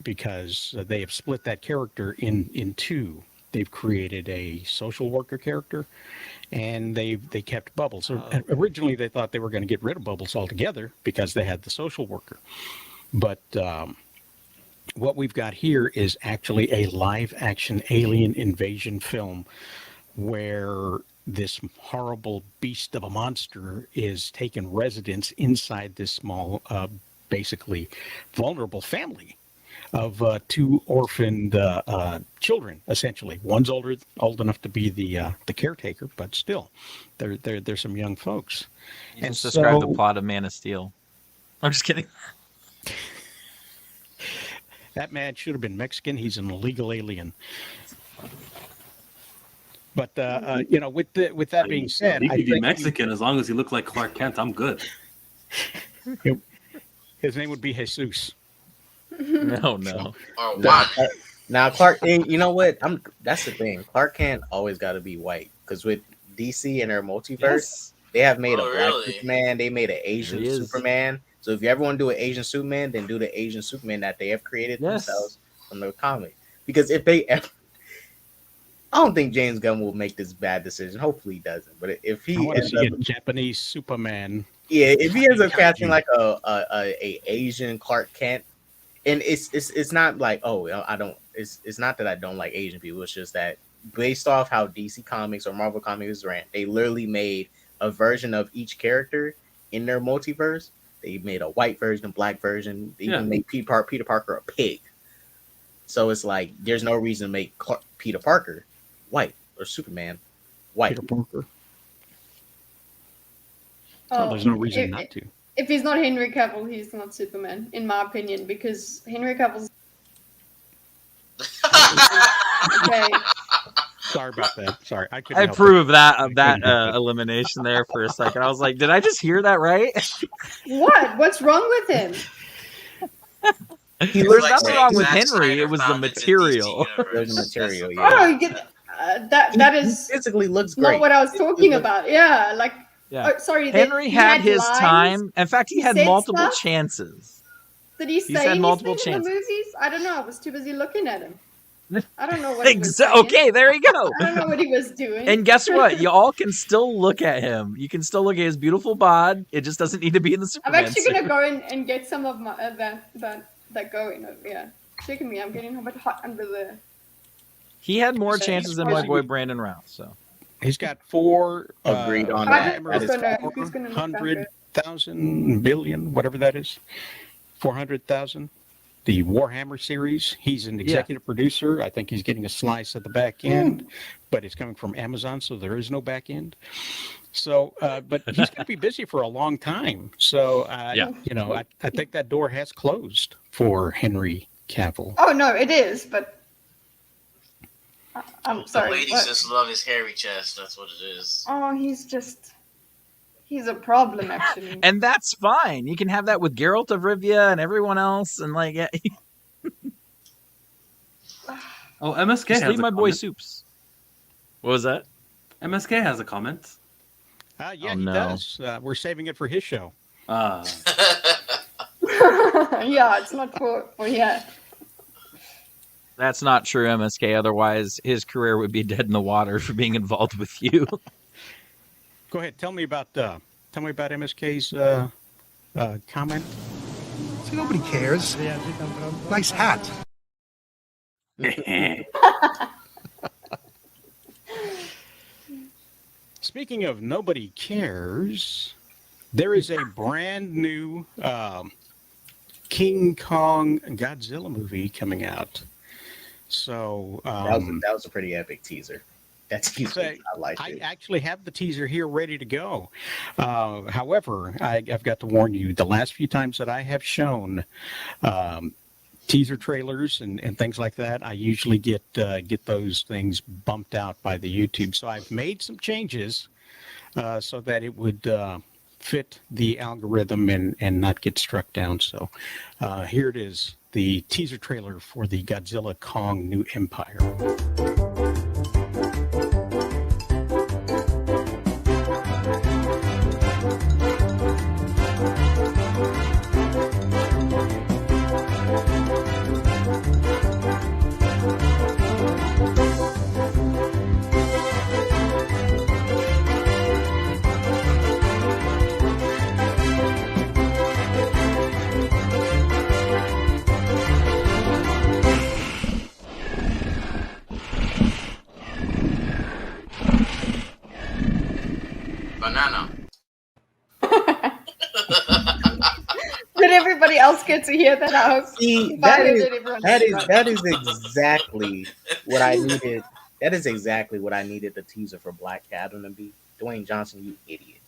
because they have split that character in two. They've created a social worker character, and they kept Bubbles. So originally, they thought they were going to get rid of Bubbles altogether because they had the social worker. But what we've got here is actually a live-action alien invasion film where this horrible beast of a monster is taking residence inside this small, basically vulnerable family of two orphaned children. Essentially, one's old enough to be the caretaker, but still, they're some young folks. And describe the plot of Man of Steel. I'm just kidding. That man should have been Mexican. He's an illegal alien. But with that being said, He I could be think Mexican as long as he looked like Clark Kent. I'm good. his name would be Jesus. No. Or Nah, why? now Clark, and you know what? That's the thing. Clark Kent always got to be white, because with DC and their multiverse, they have made a black really? Superman. They made an Asian He is. Superman. So if you ever want to do an Asian Superman, then do the Asian Superman that they have created Yes. themselves from the comic. Because if they ever, I don't think James Gunn will make this bad decision. Hopefully he doesn't. But if he I want to ends see up, a Japanese Superman. yeah, if he ends up casting like a Asian Clark Kent, and it's not like, oh, I don't. It's not that I don't like Asian people. It's just that based off how DC Comics or Marvel Comics ran, they literally made a version of each character in their multiverse They made a white version, a black version. They Yeah. even made Peter Parker a pig. So it's like there's no reason to make Peter Parker white or Superman white. Peter Parker. Oh, There's no reason not to. If he's not Henry Cavill, he's not Superman, in my opinion, because Henry Cavill's okay. Sorry about that. Sorry, I couldn't. I help approve that I of that couldn't help it. elimination there for a second. I was like, did I just hear that right? What? What's wrong with him? He It's There's looks like nothing saying wrong with Zack Henry. Snyder It was the found it in DC material. universe. There's the material, That's yeah. Oh, you get, that is physically looks great. not what I was talking about. Yeah, like, Yeah. oh, sorry. Henry he had his lines. time. In fact, he He had said multiple stuff. chances. Did he He's say had anything multiple in the chances. movies? I don't know. I was too busy looking at him. I don't know what he was saying. Okay, there you go. I don't know what he was doing. And guess what? You all can still look at him. You can still look at his beautiful bod. It just doesn't need to be in the I'm Superman actually suit. gonna go in and get some of my that going over here. Look at me. I'm getting a bit hot under the. He had more So chances he's than my probably- boy Brandon Routh. So He's got four. Agreed on that. Warhammer Who's gonna look back 400,000 billion, whatever that is, 400,000. The Warhammer series. He's an executive producer. I think he's getting a slice at the back end, but it's coming from Amazon, so there is no back end. So, but he's going to be busy for a long time. So, Yeah. you know, I think that door has closed for Henry Cavill. Oh no, it is, but I'm The sorry. ladies what? just love his hairy chest. That's what it is. Oh, he's a problem actually. and that's fine. You can have that with Geralt of Rivia and everyone else, and like, yeah, Oh, MSK just has leave a my boy comment. Soups. What was that? MSK has a comment. Yeah, Oh, he no. does. We're saving it for his show. Uh, Yeah, it's not for yeah. That's not true, MSK. Otherwise, his career would be dead in the water for being involved with you. Go ahead. Tell me about MSK's comment. See, nobody cares. Nice hat. Speaking of nobody cares, there is a brand new King Kong Godzilla movie coming out. So That was a pretty epic teaser. That teaser, Say, I liked I it. actually have the teaser here ready to go. However, I've got to warn you, the last few times that I have shown teaser trailers and things like that, I usually get those things bumped out by the YouTube. So I've made some changes so that it would fit the algorithm and not get struck down. So here it is, the teaser trailer for the Godzilla Kong New Empire. Banana. Did everybody else get to hear that? I hope. See, If I that heard is it, everyone that did, is but- that is exactly what I needed. That is exactly what I needed the teaser for Black Adam to be. Dwayne Johnson, you idiot.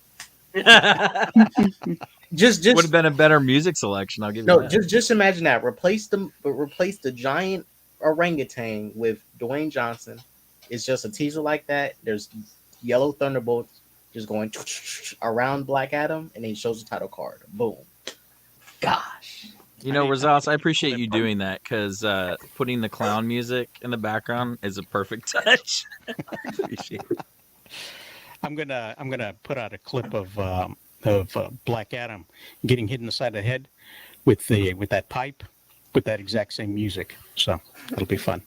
Just Would have been a better music selection. I'll give you no, that. just imagine that. Replace the giant orangutan with Dwayne Johnson. It's just a teaser like that. There's yellow thunderbolts just going around Black Adam, and then he shows the title card. Boom. Gosh. You know, Razas, I appreciate you doing that because putting the clown music in the background is a perfect touch. I appreciate it. I'm gonna put out a clip of Black Adam getting hit in the side of the head with that pipe, with that exact same music. So it'll be fun.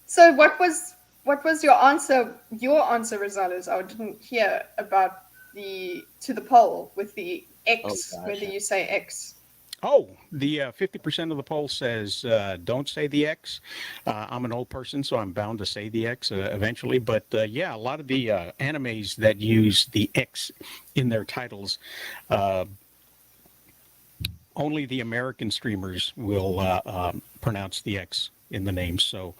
So what was your answer? Your answer, Rosales, I didn't hear about to the poll with the X. Oh, gosh. Whether you say X. Oh, the 50% of the poll says don't say the X. I'm an old person, so I'm bound to say the X eventually. But yeah, a lot of the animes that use the X in their titles, uh, only the American streamers will pronounce the X in the name. So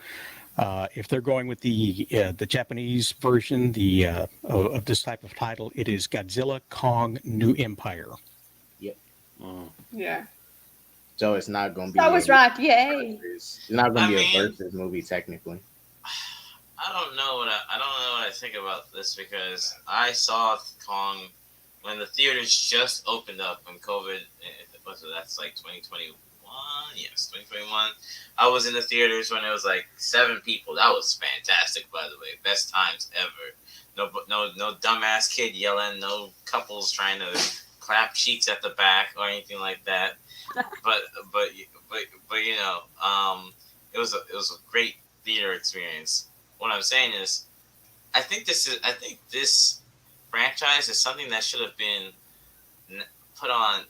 if they're going with the Japanese version, of this type of title, it is Godzilla Kong New Empire. Yep. Yeah. So it's not going to be. I was right. Yay. It's not going I to be a mean, versus movie technically. I don't know what I don't know what I think about this because I saw Kong when the theaters just opened up when COVID was it, that's like 2021. Yes, 2021. I was in the theaters when it was like 7 people. That was fantastic, by the way. Best times ever. No dumbass kid yelling. No couples trying to clap cheeks at the back or anything like that. But but but you know, it was a great theater experience. What I'm saying is, I think this franchise is something that should have been put on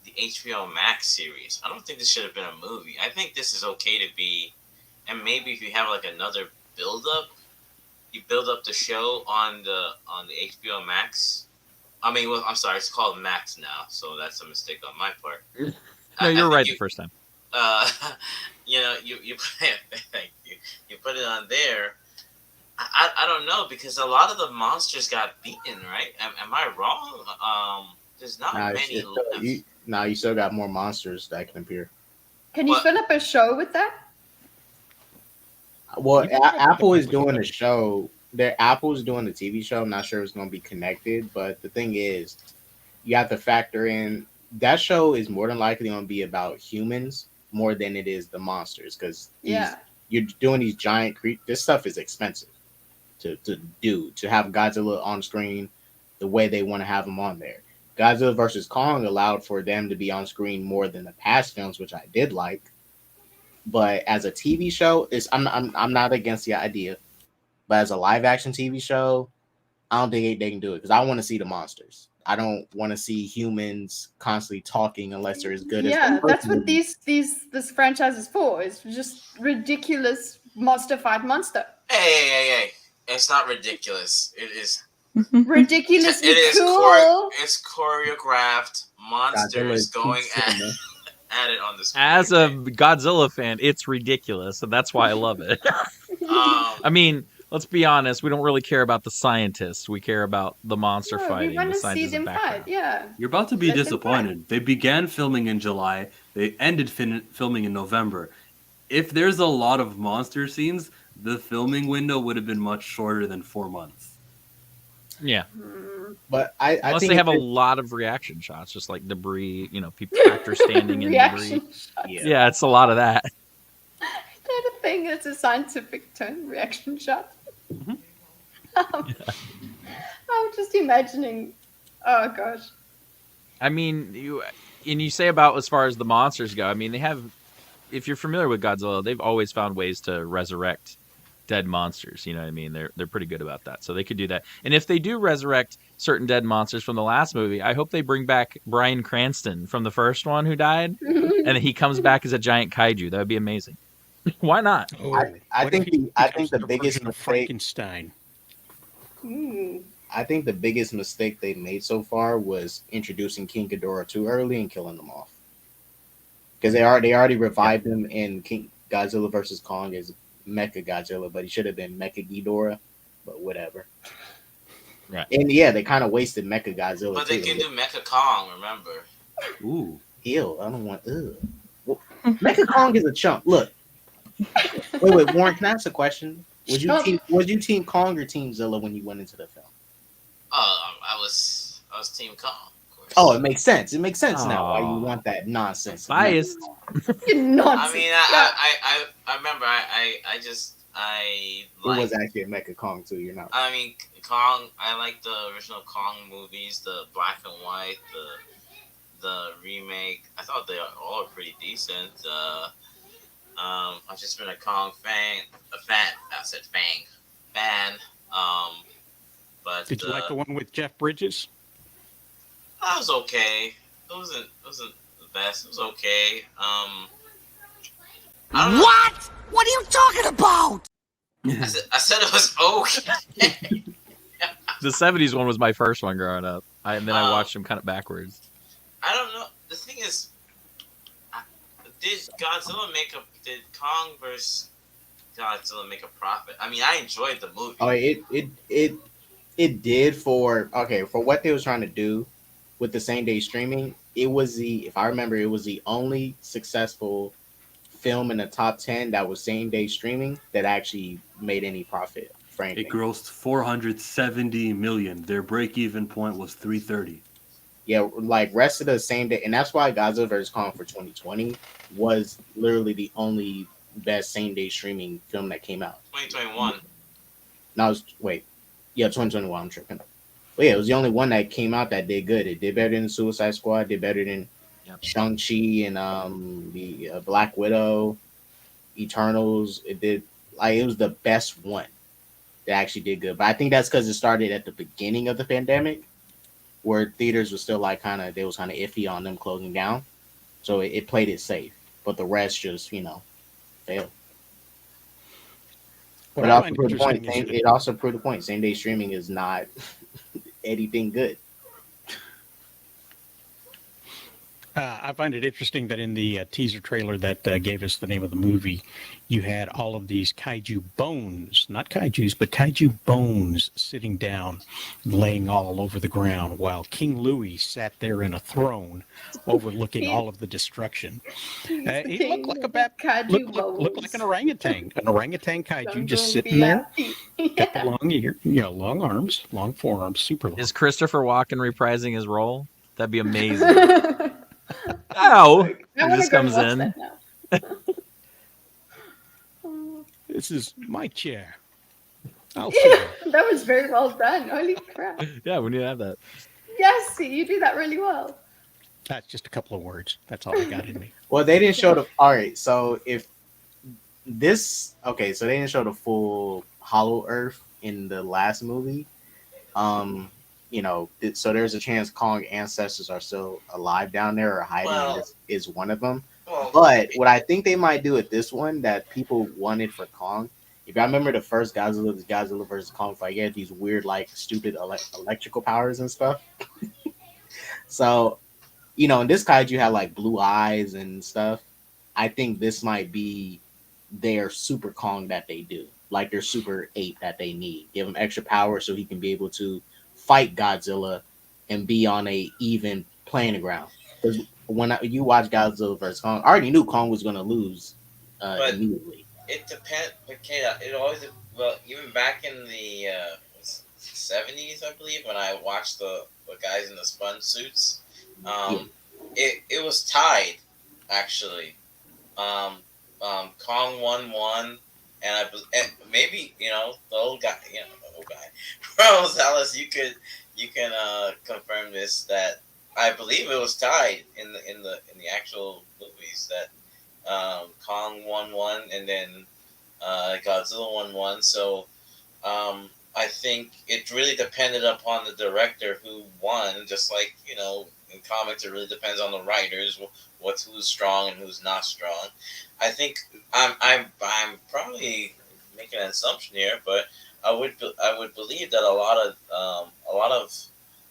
the HBO Max series. I don't think this should have been a movie. I think this is okay to be, and maybe if you have like another build up, you build up the show on the HBO Max. I mean, well, I'm sorry, it's called Max now, so that's a mistake on my part. No, you're think right the first time. uh, you you put it on there. I don't know because a lot of the monsters got beaten, right? Am I wrong? There's not Nah, many still, left. you still got more monsters that can appear. Can you What? fill up a show with that? Well, You can try to Apple is find doing it. a show. Apple's doing the TV show. I'm not sure it's going to be connected, but the thing is, you have to factor in that show is more than likely going to be about humans more than it is the monsters because Yeah. you're doing these giant This stuff is expensive to do to have Godzilla on screen the way they want to have him on there. Godzilla versus Kong allowed for them to be on screen more than the past films, which I did like. But as a TV show, I'm not against the idea. But as a live action TV show, I don't think they can do it because I want to see the monsters. I don't want to see humans constantly talking unless they're as good as the Yeah, first that's what movie. this franchise is for. It's just ridiculous monster fight monster. Hey! It's not ridiculous. It is. Ridiculously It is cool. it's choreographed Godzilla monsters is going peak cinema. at it on the screen. As a Godzilla fan, it's ridiculous, and that's why I love it. I mean, let's be honest, we don't really care about the scientists. We care about the monster No, we fighting, want the to see scientists in them the fight. background. Yeah. You're about to be Let them disappointed. They began filming in July. They ended filming in November. If there's a lot of monster scenes, the filming window would have been much shorter than 4 months. Yeah. But I Unless think they have a if lot of reaction shots, just like debris, people, actors standing in Reaction debris. shot. Yeah, it's a lot of that. Is that a thing? It's a scientific term, reaction shot. I'm just imagining. Oh gosh. I mean, you say about as far as the monsters go. I mean, they have. If you're familiar with Godzilla, they've always found ways to resurrect dead monsters. You know what I mean? They're pretty good about that. So they could do that. And if they do resurrect certain dead monsters from the last movie, I hope they bring back Bryan Cranston from the first one who died, and he comes back as a giant kaiju. That would be amazing. Why not? Oh, I what think if he I becomes think the a biggest version of mistake Frankenstein. Ooh. I think the biggest mistake they made so far was introducing King Ghidorah too early and killing them off. Because they already revived him in King Godzilla versus Kong as Mecha Godzilla, but he should have been Mecha Ghidorah, but whatever. Right. And yeah, they kind of wasted Mecha Godzilla But too. they can do Mecha Kong, remember? Ooh. Ew, I don't want. Well, Mecha Kong is a chump. Look. Wait, Warren, can I ask a question? Was you team Kong or Team Zilla when you went into the film? I was Team Kong, of course. Oh, it makes sense. It makes sense now why you Aw. want that nonsense. Biased. You're nonsense. I mean, Yeah. I remember I It like. was actually a Mecha Kong too. You're not. I mean, Kong. I like the original Kong movies, the black and white, the remake. I thought they all were pretty decent. I've just been a Kong fan. I said fan. But Did you like the one with Jeff Bridges? that was okay. It wasn't the best. It was okay. I don't know. What? What are you talking about? I said it was okay. The '70s one was my first one growing up, and then I Oh. watched them kind of backwards. I don't know. The thing is, did Kong versus Godzilla make a profit? I mean, I enjoyed the movie. Oh, it did for what they was trying to do with the same day streaming. It was if I remember, it was the only successful film in the top 10 that was same day streaming that actually made any profit. Frankly, It grossed 470 million. Their break-even point was 330. yeah, like rest of the same day, and that's why Godzilla vs Kong for 2020 was literally the only best same day streaming film that came out. 2021. No, 2021. I'm tripping. But yeah, it was the only one that came out that did good. It did better than Suicide Squad. Did better than Shang-Chi and the Black Widow, Eternals. It was the best one that actually did good. But I think that's because it started at the beginning of the pandemic, where theaters were still they was kind of iffy on them closing down. So it played it safe, but the rest just failed. What But I also find proved the point. interesting is It also proved the point. Same day streaming is not anything good. I find it interesting that in the teaser trailer that gave us the name of the movie, you had all of these kaiju bones, not kaijus, but kaiju bones sitting down, laying all over the ground, while King Louis sat there in a throne, overlooking all of the destruction. He looked like looked like an orangutan kaiju, just sitting there, got the long ear, long arms, long forearms, super long. Is Christopher Walken reprising his role? That'd be amazing. Ow! He just comes in. This is my chair. I'll sit. That was very well done. Holy crap. Yeah, we need to have that. Yes, you do that really well. That's just a couple of words. That's all I got in me. Well, they didn't show all right. So they didn't show the full Hollow Earth in the last movie. So there's a chance Kong ancestors are still alive down there or hiding. Well, is one of them. Well, But what I think they might do with this one that people wanted for Kong, if I remember the first Godzilla versus Kong fight, he had these weird, stupid electrical powers and stuff. So, in this kaiju had blue eyes and stuff. I think this might be their super Kong that they do, like their super ape that they need. Give him extra power so he can be able to fight Godzilla and be on a even playing ground. Because when you watch Godzilla vs Kong, I already knew Kong was going to lose immediately. It depends. Okay, it always even back in the 70s, I believe, when I watched the guys in the sponge suits, it was tied actually. Kong won one, and maybe the old guy, Rosales, you can confirm this, that I believe it was tied in the actual movies, that Kong won one and then Godzilla won one. So I think it really depended upon the director who won, just like in comics it really depends on the writers, who's strong and who's not strong. I think I'm probably making an assumption here, but I would believe that a lot of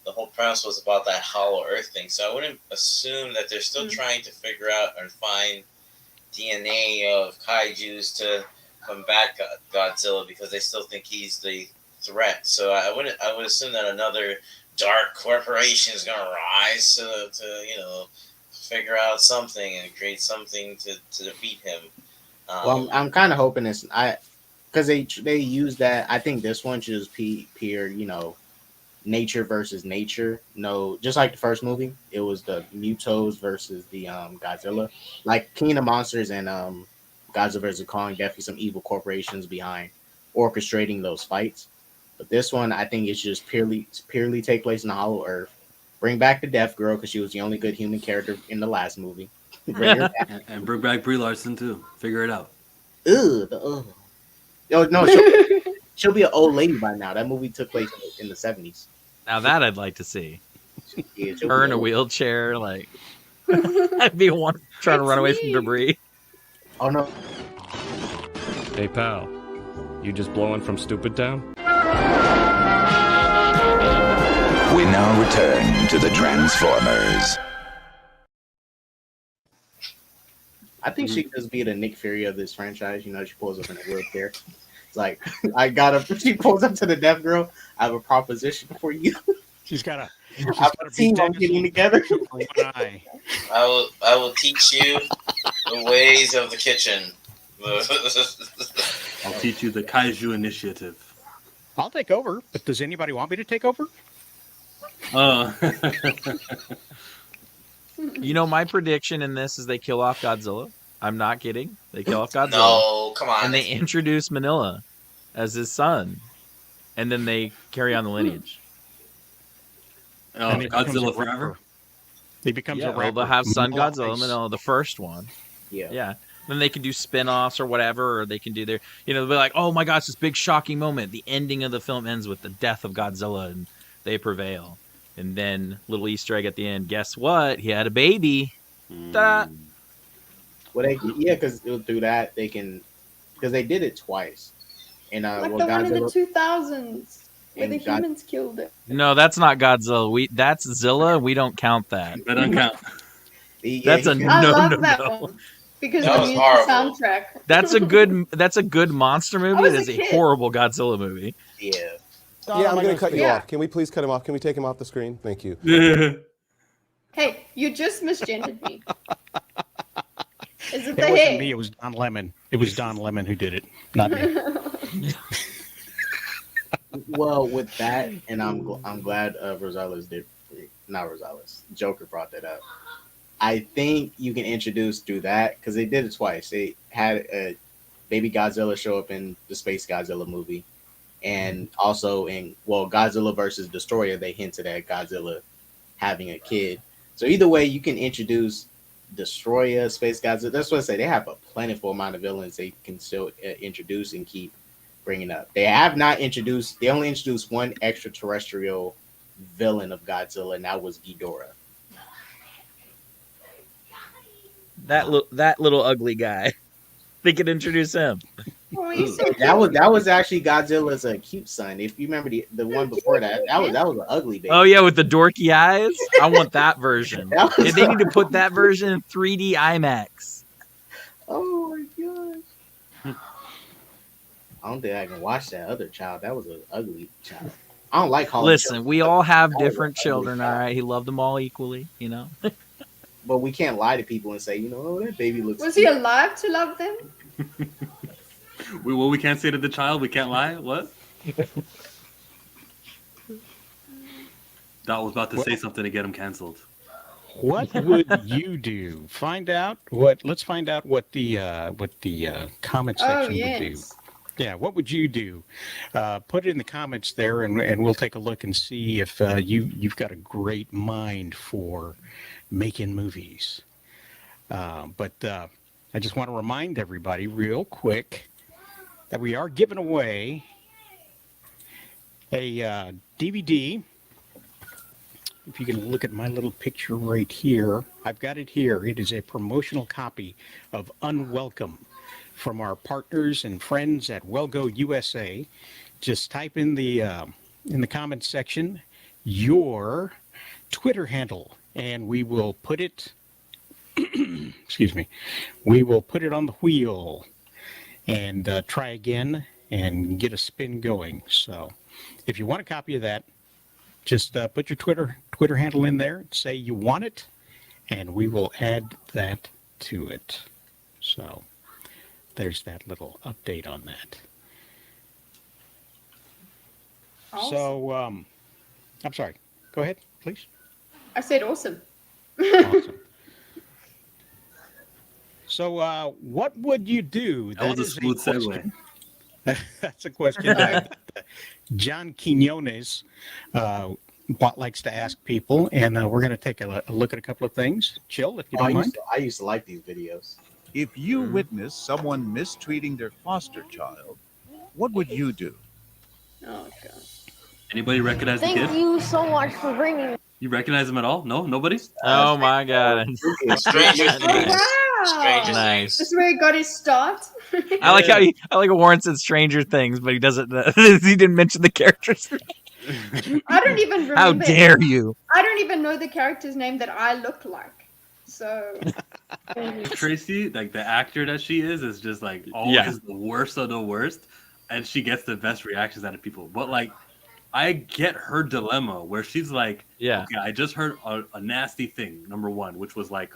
the whole premise was about that Hollow Earth thing. So I wouldn't assume that they're still trying to figure out and find DNA of kaijus to combat Godzilla, because they still think he's the threat. So I would assume that another dark corporation is going to rise to figure out something and create something to defeat him. Well, I'm kind of hoping it's because they use that. I think this one should just pure nature versus nature. No, just like the first movie, it was the Mutos versus the Godzilla. Like King of Monsters and Godzilla vs Kong, definitely some evil corporations behind orchestrating those fights. But this one, I think it should just purely take place in the Hollow Earth. Bring back the Deaf Girl, because she was the only good human character in the last movie. Bring her back. And bring back Brie Larson too. Figure it out. Oh no, she'll be an old lady by now. That movie took place in the 70s. Now that I'd like to see. Yeah, Her in a wheelchair, I'd be one trying to It's run away from me. debris. Oh no. Hey, pal. You just blowing from Stupid Town? We now return to the Transformers. I think she could just be the Nick Fury of this franchise. You know, she pulls up in a wheelchair. It's like, I got up. She pulls up to the deaf girl. I have a proposition for you. She's got a team I'm getting together. for one eye. I will teach you the ways of the kitchen. I'll teach you the Kaiju Initiative. I'll take over, but does anybody want me to take over? You know, my prediction in this is they kill off Godzilla. I'm not kidding. They kill off Godzilla. No, come on. And they introduce Manila as his son. And then they carry on the lineage. And he becomes Godzilla a rapper. forever. He becomes Yeah, a well, rapper. they'll have Son Manila Godzilla, Ice. Manila, the first one. Yeah. Yeah. Then they can do spin-offs or whatever, or they can do their, they'll be like, oh my gosh, this big shocking moment. The ending of the film ends with the death of Godzilla, and they prevail. And then, little Easter egg at the end, guess what? He had a baby. Ta-da! Well, because through that they can, because they did it twice. And Like well, the one in the Godzilla, 2000s where the And God- humans killed it. No, that's not Godzilla. That's Zilla. We don't count that. That don't count. That's a I no, love no, that no. one because That the was music horrible. soundtrack. That's a good monster movie. was It a is a kid. horrible Godzilla movie. Yeah. Yeah, I'm going to cut you Yeah. off. Can we please cut him off? Can we take him off the screen? Thank you. Hey, you just misgendered me. Is it It the wasn't hair? me. It was Don Lemon. It was Don Lemon who did it, not me. Well, with that, and I'm glad Rosales did, not Rosales, Joker brought that up. I think you can introduce through that because they did it twice. They had a baby Godzilla show up in the Space Godzilla movie, and also in Godzilla versus Destroyer, they hinted at Godzilla having a kid. So either way, you can introduce Destroyer, Space Godzilla. That's what I say. They have a plentiful amount of villains they can still introduce and keep bringing up. They have not introduced. They only introduced one extraterrestrial villain of Godzilla, and that was Ghidorah. That little ugly guy. They could introduce him. Oh, he's so That was actually Godzilla's cute son. If you remember the one before that was an ugly baby. Oh yeah, with the dorky eyes. I want that version. That was- Yeah, they need to put that version in 3D IMAX. Oh my gosh. I don't think I can watch that other child. That was an ugly child. I don't like calling. Listen, we all have Oh, different ugly children. All child. right, he loved them all equally. But we can't lie to people and say, oh, that baby looks. Was he cute. alive to love them? We can't say to the child, we can't lie. What? Dot was about to say something to get him canceled. What would you do? Let's find out what the comment Oh, section would do. yes. Yeah, what would you do? Put it in the comments there, and we'll take a look and see if you've got a great mind for making movies. But I just want to remind everybody real quick that we are giving away a DVD. If you can look at my little picture right here, I've got it here. It is a promotional copy of Unwelcome from our partners and friends at Wellgo USA. Just type in the comments section your Twitter handle, and we will put it. Excuse me. We will put it on the wheel and try again and get a spin going. So, if you want a copy of that, just put your Twitter handle in there, say you want it, and we will add that to it. So there's that little update on that. Awesome. So I'm sorry. Go ahead, please. I said awesome. Awesome. So what would you do? That was a is smooth question. segue. That's a question that John Quinones likes to ask people, and we're going to take a look at a couple of things. Chill, if you don't mind. I used to like these videos. If you witness someone mistreating their foster child, what would you do? Oh god. Anybody recognize the kid? Thank you so much for bringing. You recognize him at all? No, nobody. Oh my god! Stranger Oh, Things. wow. Stranger Nice. This is where he got his start. I like how Warren said Stranger Things, but he doesn't. He didn't mention the characters. I don't even remember. How dare you? I don't even know the character's name that I look like. So Tracy, like the actor that she is just like always the worst of the worst, and she gets the best reactions out of people. But like, I get her dilemma where she's like, Yeah. okay, I just heard a nasty thing, number one, which was like,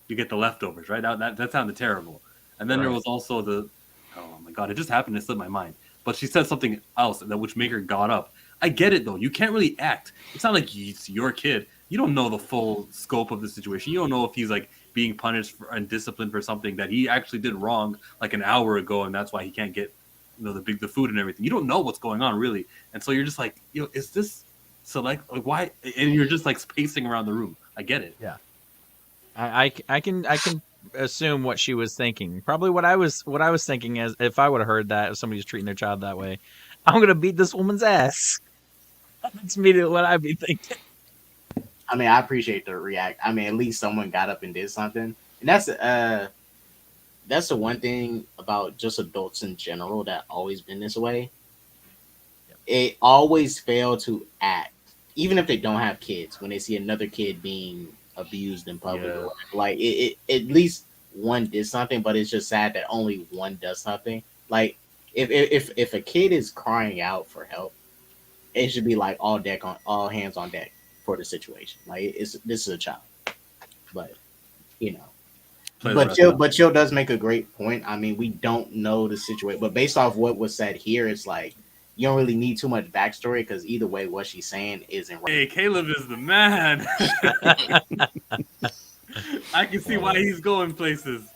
you get the leftovers, right? That sounded terrible. And then there was also oh my god, it just happened to slip my mind. But she said something else that which made her got up. I get it though. You can't really act. It's not like it's your kid. You don't know the full scope of the situation. You don't know if he's like being punished and disciplined for something that he actually did wrong like an hour ago, and that's why he can't get the food and everything. You don't know what's going on really, and so you're just like, is this like why? And you're just like pacing around the room. I get it. Yeah. I can assume what she was thinking. Probably what I was thinking is if I would have heard that if somebody's treating their child that way, I'm gonna beat this woman's ass. That's immediately what I'd be thinking. I mean, I appreciate the react. I mean, at least someone got up and did something, and that's the one thing about just adults in general that always been this way. Yep. It always fail to act, even if they don't have kids. When they see another kid being abused in public, or like it at least one did something. But it's just sad that only one does something. Like if a kid is crying out for help, it should be like all hands on deck for the situation. Like this is a child, but but Chill does make a great point. I mean, we don't know the situation, but based off what was said here, it's like you don't really need too much backstory because either way, what she's saying isn't right. Hey, Caleb is the man. I can see why he's going places.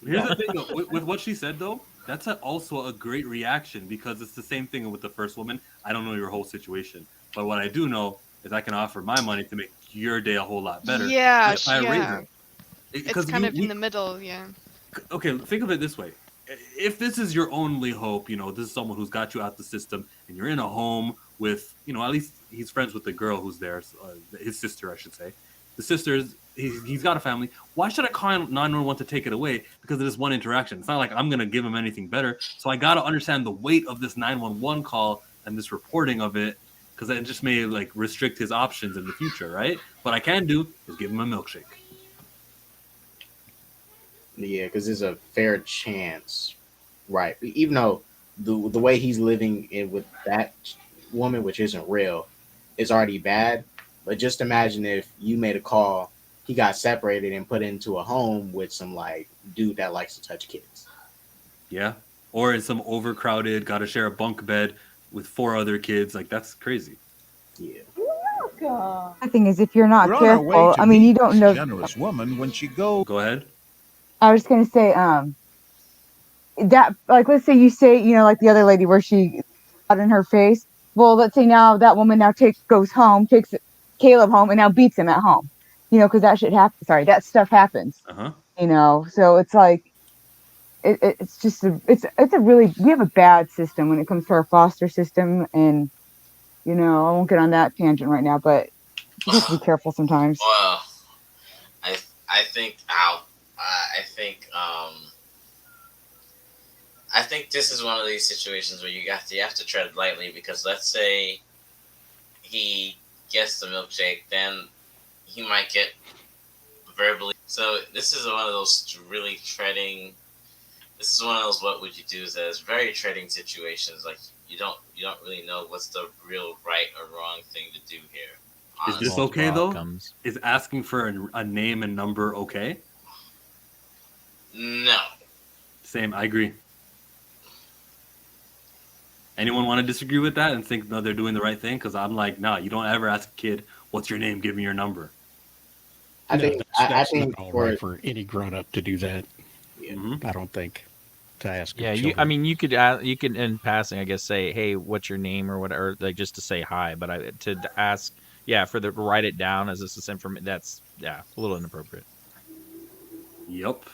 Here's the thing, though, with what she said, though, that's also a great reaction because it's the same thing with the first woman. I don't know your whole situation, but what I do know is I can offer my money to make your day a whole lot better. Yeah, if I raise her. It's kind of in the middle, yeah. Okay, think of it this way. If this is your only hope, this is someone who's got you out the system, and you're in a home with, at least he's friends with the girl who's there, his sister, I should say. The sister's, he's got a family. Why should I call 911 to take it away because of this one interaction? It's not like I'm going to give him anything better. So I got to understand the weight of this 911 call and this reporting of it, because it just may like restrict his options in the future, right? What I can do is give him a milkshake. Yeah, because there's a fair chance, right? Even though the way he's living with that woman, which isn't real, is already bad. But just imagine if you made a call, he got separated and put into a home with some like dude that likes to touch kids. Yeah, or in some overcrowded, got to share a bunk bed with 4 other kids. Like that's crazy. Yeah. The thing is, if you're not We're on our way careful, to I mean, meet you don't this know. generous woman when she goes. Go ahead. I was gonna say, that like let's say you say, like the other lady where she got in her face. Well, let's say now that woman goes home, takes Caleb home, and now beats him at home. Because that shit happens. Sorry, that stuff happens. So it's like it's just it's a really, we have a bad system when it comes to our foster system, and I won't get on that tangent right now, but you have to be careful sometimes. Well, I think this is one of these situations where you have to tread lightly, because let's say he gets the milkshake, then he might get verbally. So this is one of those really treading. This is one of those what would you do as very treading situations. Like you don't really know what's the real right or wrong thing to do here. Honestly. Is this okay though? Is asking for a name and number okay? No. Same. I agree. Anyone want to disagree with that and think, no, they're doing the right thing? Because I'm like, no, you don't ever ask a kid, what's your name? Give me your number. I think that's not all right for any grown up to do that. Yeah. Mm-hmm. I don't think to ask. Yeah, you could in passing, I guess, say, hey, what's your name or whatever, like just to say hi. But to ask, write it down as this information, that's a little inappropriate. Yep.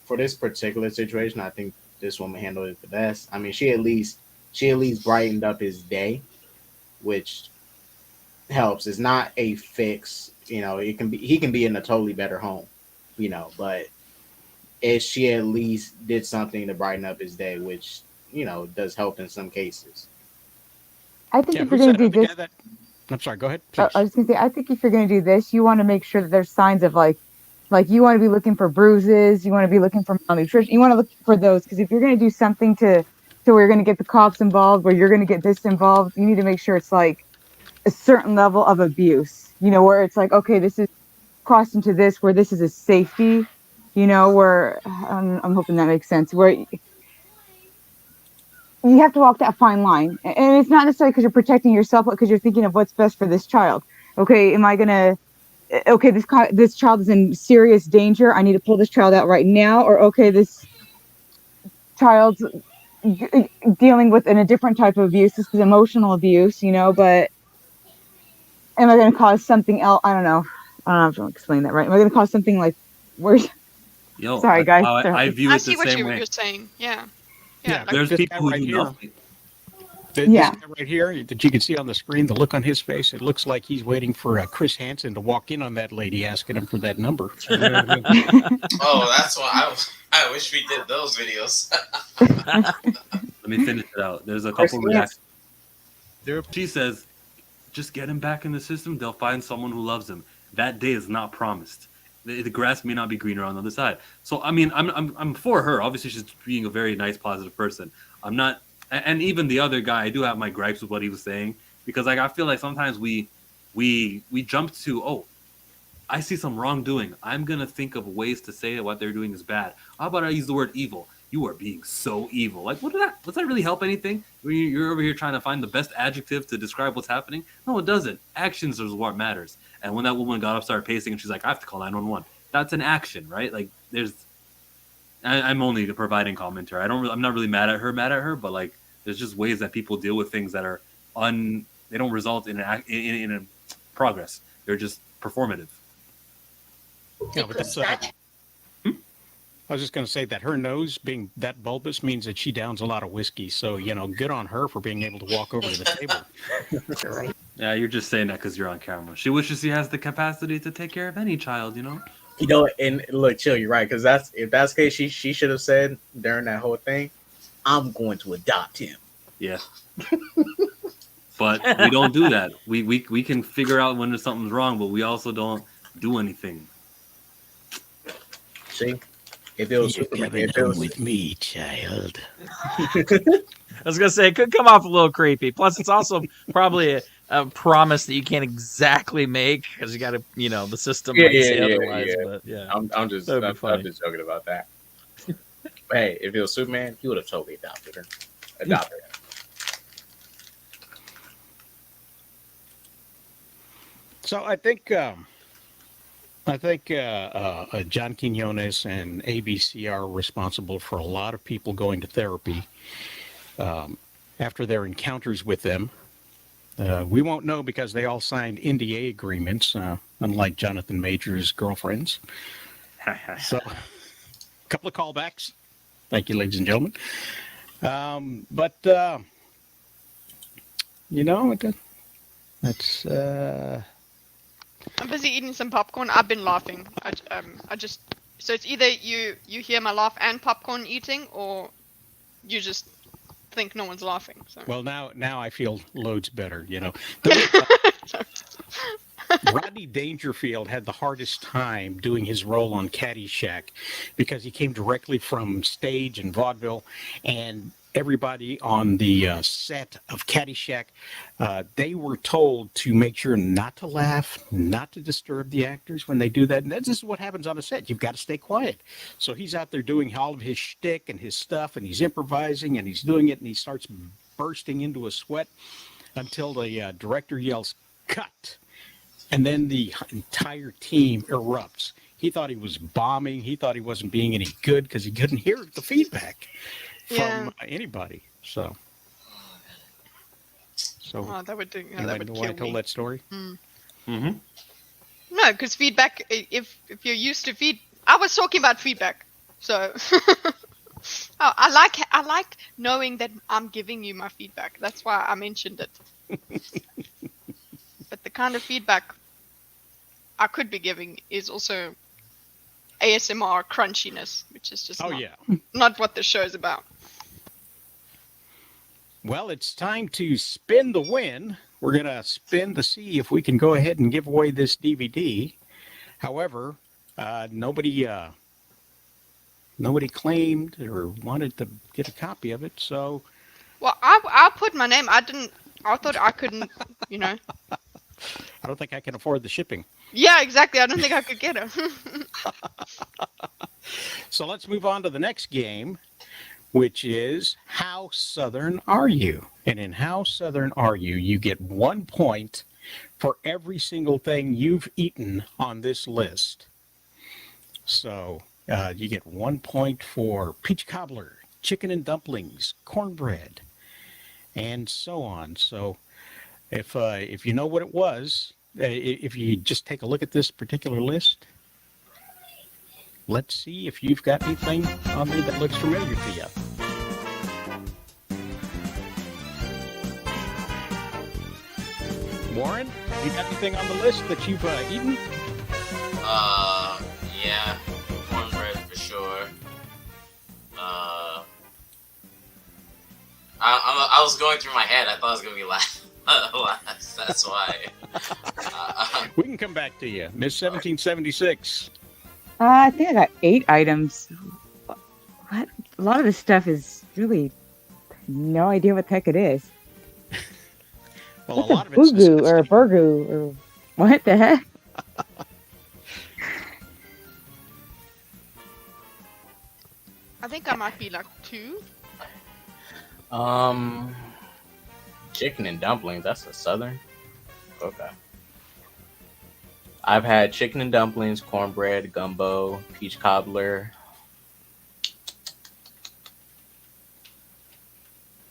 For this particular situation, I think this woman handled it the best. I mean, she at least brightened up his day, which helps. It's not a fix. You know, it can be he can be in a totally better home. You know, but if she at least did something to brighten up his day, which does help in some cases. I think if you're going to do this, I'm sorry. Go ahead, I please. was just going to say, I think if you're going to do this, you want to make sure that there's signs of like you want to be looking for bruises, you want to be looking for malnutrition, you want to look for those, because if you're going to do something to where you're going to get the cops involved, where you're going to get this involved, you need to make sure it's like a certain level of abuse, where it's like, okay, this is crossed into this, where this is a safety, where I'm hoping that makes sense, where you have to walk that fine line. And it's not necessarily because you're protecting yourself, but because you're thinking of what's best for this child. Okay, am I going to, okay, this child is in serious danger, I need to pull this child out right now, or okay, this child's dealing with a different type of abuse, this is emotional abuse, but am I going to cause something else? I don't know if I can explain that right. Am I going to cause something like worse? Yo, Sorry, guys. I view it the same way. I see what you're saying. Yeah. Yeah, like there's this people guy who right do here. nothing. This guy right here that you can see on the screen, the look on his face, it looks like he's waiting for Chris Hansen to walk in on that lady asking him for that number. Oh, that's why I wish we did those videos. Let me finish it out. There's a couple reactions. She says, just get him back in the system. They'll find someone who loves him. That day is not promised. The grass may not be greener on the other side. So, I mean, I'm for her. Obviously, she's being a very nice, positive person. I'm not, and even the other guy, I do have my gripes with what he was saying, because like I feel like sometimes we jump to, oh, I see some wrongdoing. I'm gonna think of ways to say that what they're doing is bad. How about I use the word evil? You are being so evil. Like, does that really help anything? You're over here trying to find the best adjective to describe what's happening. No, it doesn't. Actions is what matters. And when that woman got up, started pacing, and she's like, I have to call 911. That's an action, right? Like, I'm only the providing commentary. I'm not really mad at her, but like, there's just ways that people deal with things that are they don't result in a progress. They're just performative. Yeah, but that's, I was just going to say that her nose being that bulbous means that she downs a lot of whiskey. So, good on her for being able to walk over to the table. Yeah, you're just saying that because you're on camera. She wishes she has the capacity to take care of any child, And look, chill, you're right, because if that's the case, she should have said during that whole thing, I'm going to adopt him. Yeah. But we don't do that. We can figure out when something's wrong, but we also don't do anything. See? If it was with me, child. I was gonna say it could come off a little creepy. Plus, it's also probably a promise that you can't exactly make because you got to, the system might say otherwise. But yeah, I'm just joking about that. Hey, if it was Superman, he would have totally adopted her. So I think John Quinones and ABC are responsible for a lot of people going to therapy after their encounters with them. We won't know because they all signed NDA agreements, unlike Jonathan Major's girlfriends. So, a couple of callbacks. Thank you, ladies and gentlemen. That's. I'm busy eating some popcorn. I've been laughing. So it's either you hear my laugh and popcorn eating, or you just think no one's laughing. So. Well, now I feel loads better. Rodney Dangerfield had the hardest time doing his role on Caddyshack because he came directly from stage and vaudeville, and everybody on the set of Caddyshack, they were told to make sure not to laugh, not to disturb the actors when they do that. And this is what happens on a set. You've got to stay quiet. So he's out there doing all of his shtick and his stuff, and he's improvising, and he's doing it, and he starts bursting into a sweat until the director yells, "Cut!" And then the entire team erupts. He thought he was bombing. He thought he wasn't being any good because he couldn't hear the feedback from anybody. So that would do. Yeah, that would why I told that story. Mm-hmm. No, because feedback. If you're used to I was talking about feedback. So I like knowing that I'm giving you my feedback. That's why I mentioned it. But the kind of feedback I could be giving is also ASMR crunchiness, which is just not what the show's about. Well, it's time to spin the win. We're going to spin to see if we can go ahead and give away this DVD. However, nobody claimed or wanted to get a copy of it, so... Well, I put my name. I thought I couldn't, I don't think I can afford the shipping. Yeah, exactly. I don't think I could get it. So let's move on to the next game, which is How Southern Are You? And in How Southern Are You, you get 1 point for every single thing you've eaten on this list. So you get 1 point for peach cobbler, chicken and dumplings, cornbread, and so on. So if you know what it was, if you just take a look at this particular list, let's see if you've got anything on there that looks familiar to you. Warren, you got anything on the list that you've eaten? Yeah, cornbread for sure. I was going through my head. I thought it was gonna be last. That's why. We can come back to you, Miss 1776. I think I got 8 items. What? A lot of this stuff is really no idea what the heck it is. Well, what's a lot of it's it's Bugu or Burgu or what the heck? I think I might be like 2. Chicken and dumplings. That's a southern. Okay. I've had chicken and dumplings, cornbread, gumbo, peach cobbler,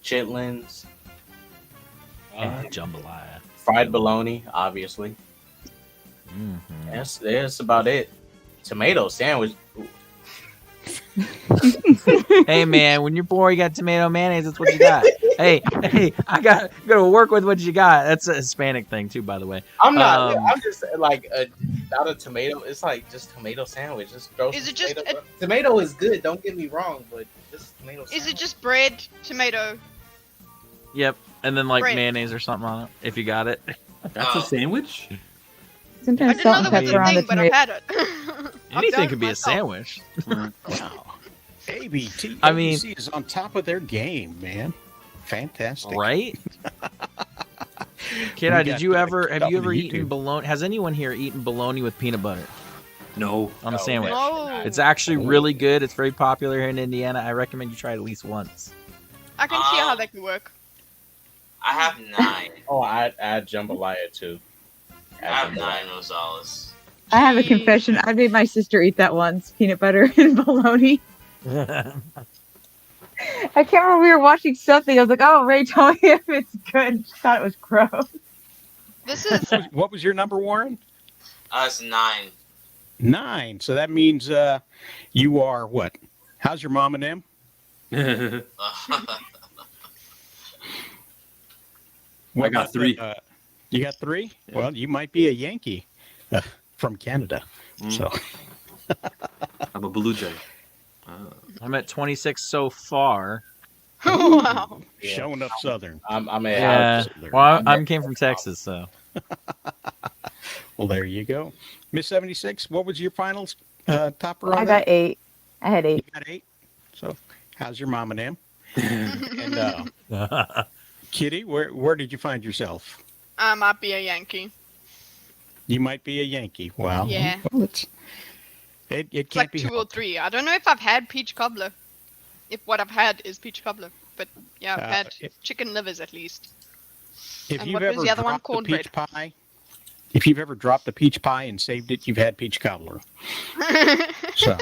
chitlins, jambalaya, fried bologna, obviously. That's about it. Tomato sandwich. Hey man, when you're poor, you got tomato mayonnaise. That's what you got. hey, I got to work with what you got. That's a Hispanic thing too, by the way. I'm not. I'm just like not a tomato. It's like just tomato sandwich. Just throw. Is it just tomato. Tomato is good. Don't get me wrong, but just tomato. Sandwich. Is it just bread, tomato? Yep, and then like bread. Mayonnaise or something on it, if you got it. That's a sandwich. Sometimes salt and pepper on the but I've tomato. had it. Anything could be a sandwich. Wow. ABT I mean, is on top of their game, man. Fantastic. Right? Kiddo, have you ever eaten bologna? Has anyone here eaten bologna with peanut butter? No. On a sandwich. No. It's actually really good. It's very popular here in Indiana. I recommend you try it at least once. I can see how that could work. I have 9. Oh, I add jambalaya too. I have 9 Rosales. I have a confession. I made my sister eat that once, peanut butter and bologna. I can't remember. We were watching something. I was like, "Oh, Ray, tell me if it's good." She thought it was gross. This is What was your number, Warren? It's 9. 9. So that means you are what? How's your mom and them? I got 3. You got 3? Yeah. Well, you might be a Yankee from Canada. So I'm a Blue Jay. I'm at 26 so far. Wow. Showing up Southern. I came from Texas, so. Well, there you go. Miss 76, what was your final topper on I that? got 8. I had 8. You got 8? So, how's your mom and them? And Kitty, where did you find yourself? I might be a Yankee. You might be a Yankee. Wow. Yeah. Well, it It's can't like be 2 or helped. 3. I don't know if I've had peach cobbler. If what I've had is peach cobbler, but yeah, I've had chicken livers at least. If And you've what was ever the other one? dropped the peach Cornbread. pie, if you've ever dropped a peach pie and saved it, you've had peach cobbler. So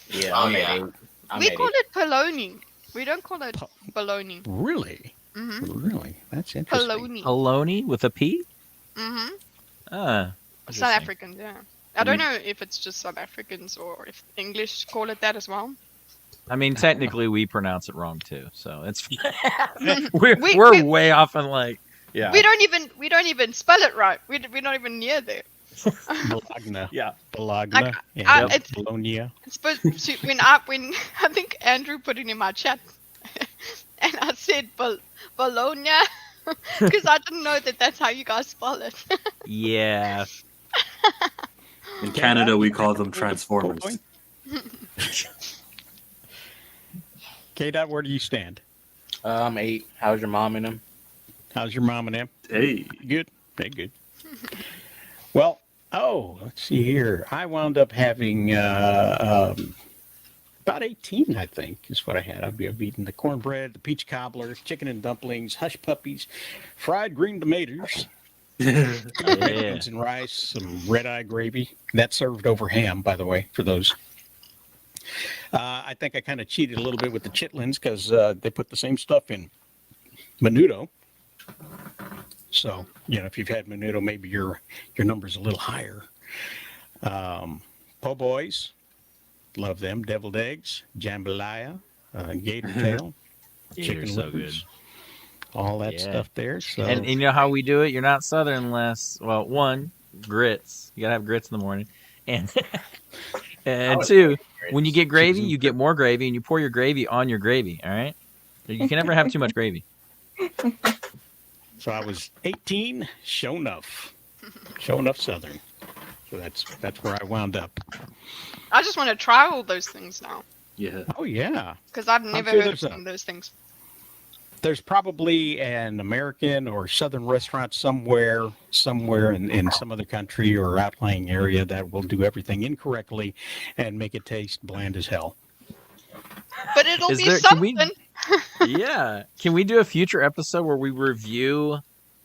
Yeah, Oh, I'm at yeah. 8. I'm We at call 8. it polony. We don't call it bologna. really, really, that's interesting. Polony. Polony with a P? South Interesting. African, yeah. I don't know if it's just South Africans or if English call it that as well. I mean, technically, we pronounce it wrong too, so it's we're way off in like Yeah. We don't even spell it right. We're not even near there. Bologna. Yeah. Bologna. Like, Yeah. it's Bologna. supposed to, when I think Andrew put it in my chat, and I said Bologna because I didn't know that that's how you guys spell it. Yeah. In Canada, we call them Transformers. K-Dot, where do you stand? 8. How's your mom and them? How's your mom and them? Hey. Good. Hey, good. Well, let's see here. I wound up having about 18, I think, is what I had. I've eaten the cornbread, the peach cobbler, chicken and dumplings, hush puppies, fried green tomatoes, beans and rice, some red-eye gravy. That's served over ham, by the way, for those. I think I kind of cheated a little bit with the chitlins because they put the same stuff in menudo. So, if you've had menudo, maybe your number's a little higher. Po' boys, love them. Deviled eggs, jambalaya, gator tail, chicken so livers, all that stuff there. So, and you know how we do it? You're not Southern unless, well, one, grits. You got to have grits in the morning. And and two, when you get gravy, you get more gravy, and you pour your gravy on your gravy, all right? You can never have too much gravy. So I was 18, show enough Southern. So that's where I wound up. I just want to try all those things now. Yeah. Oh yeah. Because I've never heard of some of those things. There's probably an American or Southern restaurant somewhere in some other country or outlying area that will do everything incorrectly and make it taste bland as hell. But it'll be Can something. Yeah. Can we do a future episode where we review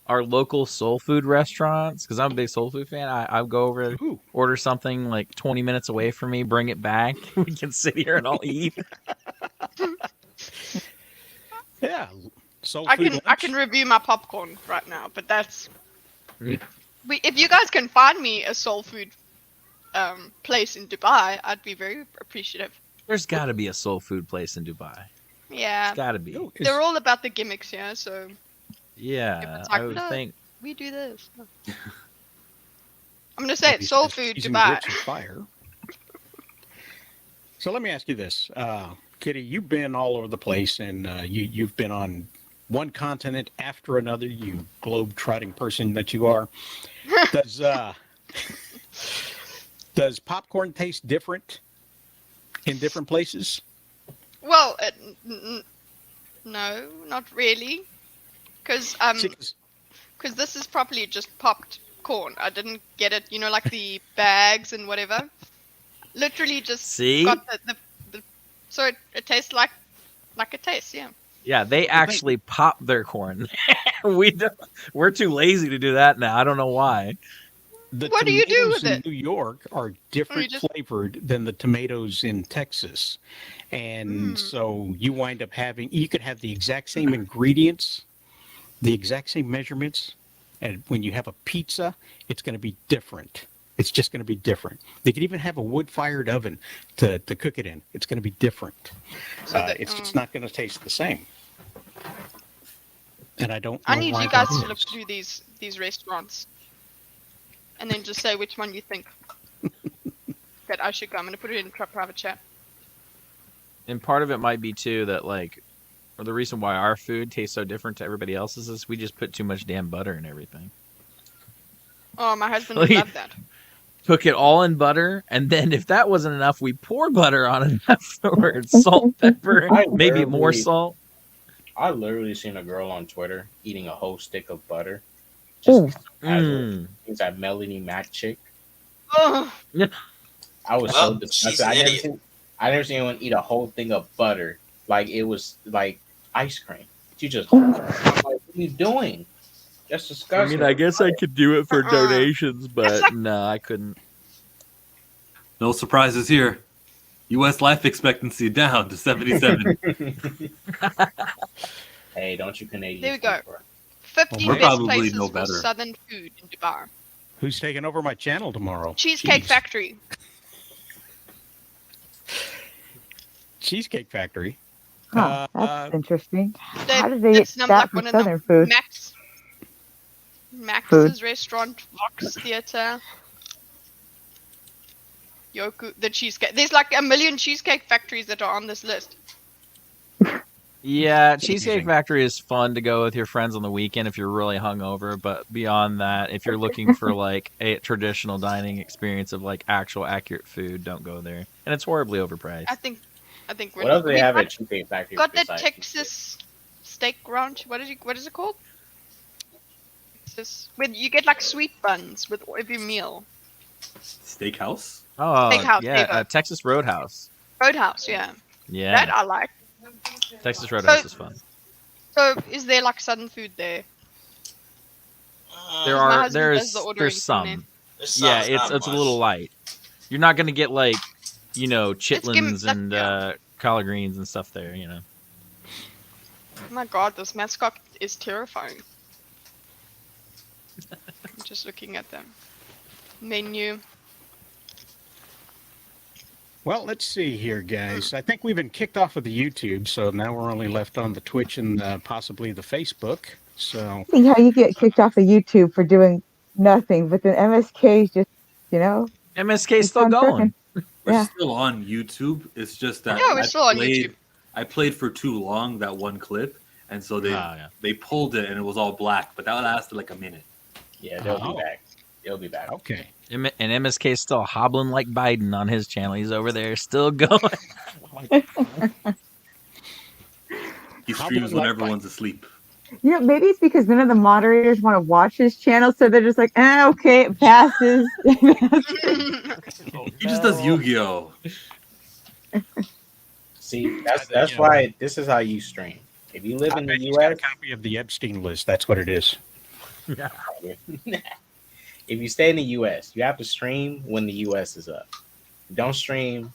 our local soul food restaurants? Because I'm a big soul food fan. I'll go over, order something like 20 minutes away from me, bring it back. We can sit here and all eat. Yeah. Soul I food can review my popcorn right now, but that's if you guys can find me a soul food place in Dubai, I'd be very appreciative. There's got to be a soul food place in Dubai. Yeah. It's got to be. They're all about the gimmicks, yeah, so Yeah, it's like, I would look, think. we do this. I'm gonna say it, soul food Using Dubai. grits and fire. So let me ask you this, Kitty. You've been all over the place, and you've been on one continent after another. You globe-trotting person that you are. Does popcorn taste different in different places? Well, no, not really, because this is probably just popped corn. I didn't get it, like the bags and whatever. Literally just got the so it tastes like it tastes, yeah. Yeah, they actually pop their corn. We're too lazy to do that now. I don't know why. What do you do with in it? New York are different flavored than the tomatoes in Texas. And so you wind up you could have the exact same ingredients, the exact same measurements. And when you have a pizza, it's going to be different. It's just going to be different. They could even have a wood-fired oven to cook it in. It's going to be different. It's just not going to taste the same. And I don't. I need you guys to look through these restaurants, and then just say which one you think that I should go. I'm going to put it in a private chat. And part of it might be too that or the reason why our food tastes so different to everybody else's is we just put too much damn butter in everything. Oh, my husband would love that. Cook it all in butter, and then if that wasn't enough, we pour butter on it afterwards. Salt, pepper, maybe more salt. I literally seen a girl on Twitter eating a whole stick of butter. Just It's that Melanie Mac chick. Oh. I was so disgusted. I never seen anyone eat a whole thing of butter like it was like ice cream. She just like, what are you doing? That's disgusting. I mean, I guess I could do it for donations, but no, I couldn't. No surprises here. U.S. life expectancy down to 77. Hey, don't you Canadians? There we go. 15 We're best probably places no for better. Southern food in Dubai. Who's taking over my channel tomorrow? Cheesecake Factory. Cheesecake Factory. Huh, that's interesting. How did That's they get that like from one of the Southern food? Max. Max's Restaurant, Vox Theatre, Yoku, the cheesecake. There's like a million cheesecake factories that are on this list. Yeah, Cheesecake Factory is fun to go with your friends on the weekend if you're really hungover. But beyond that, if you're looking for like a traditional dining experience of like actual accurate food, don't go there. And it's horribly overpriced. I think we're What else do they we have got- at Cheesecake Factory? Got the besides Texas steak ranch. What is it called? Texas, where you get like sweet buns with every meal. Steakhouse. Oh, Steakhouse, yeah, Ava. Texas Roadhouse. Roadhouse, yeah. Yeah, That I like. Texas Roadhouse is fun. So is there like southern food there? There My are husband does the ordering there's from there. some. There's Yeah, not it's a much. little light. You're not gonna get like, you know, give- chitlins like, and collard greens and stuff there. You know. Oh my god, this mascot is terrifying. I'm just looking at them. Menu. Well, let's see here, guys. I think we've been kicked off of the YouTube, so now we're only left on the Twitch and possibly the Facebook. So See how you get kicked off of YouTube for doing nothing, but then MSK is just, you know, MSK's still on going. We're Yeah. still on YouTube. It's just that Yeah, we're still on YouTube. I played for too long that one clip, and so yeah. they pulled it and it was all black, but that lasted like a minute. Yeah, they'll Oh. be back. They'll be back. okay. And MSK's still hobbling like Biden on his channel. He's over there still going. He How streams about when like everyone's asleep. you know, maybe it's because none of the moderators want to watch his channel, so they're just like, okay, it passes. He just does Yu-Gi-Oh. See, that's why this is how you stream. If you live I in bet the he's got a US, copy of the Epstein list. That's what it is. if you stay in the US, you have to stream when the US is up. Don't stream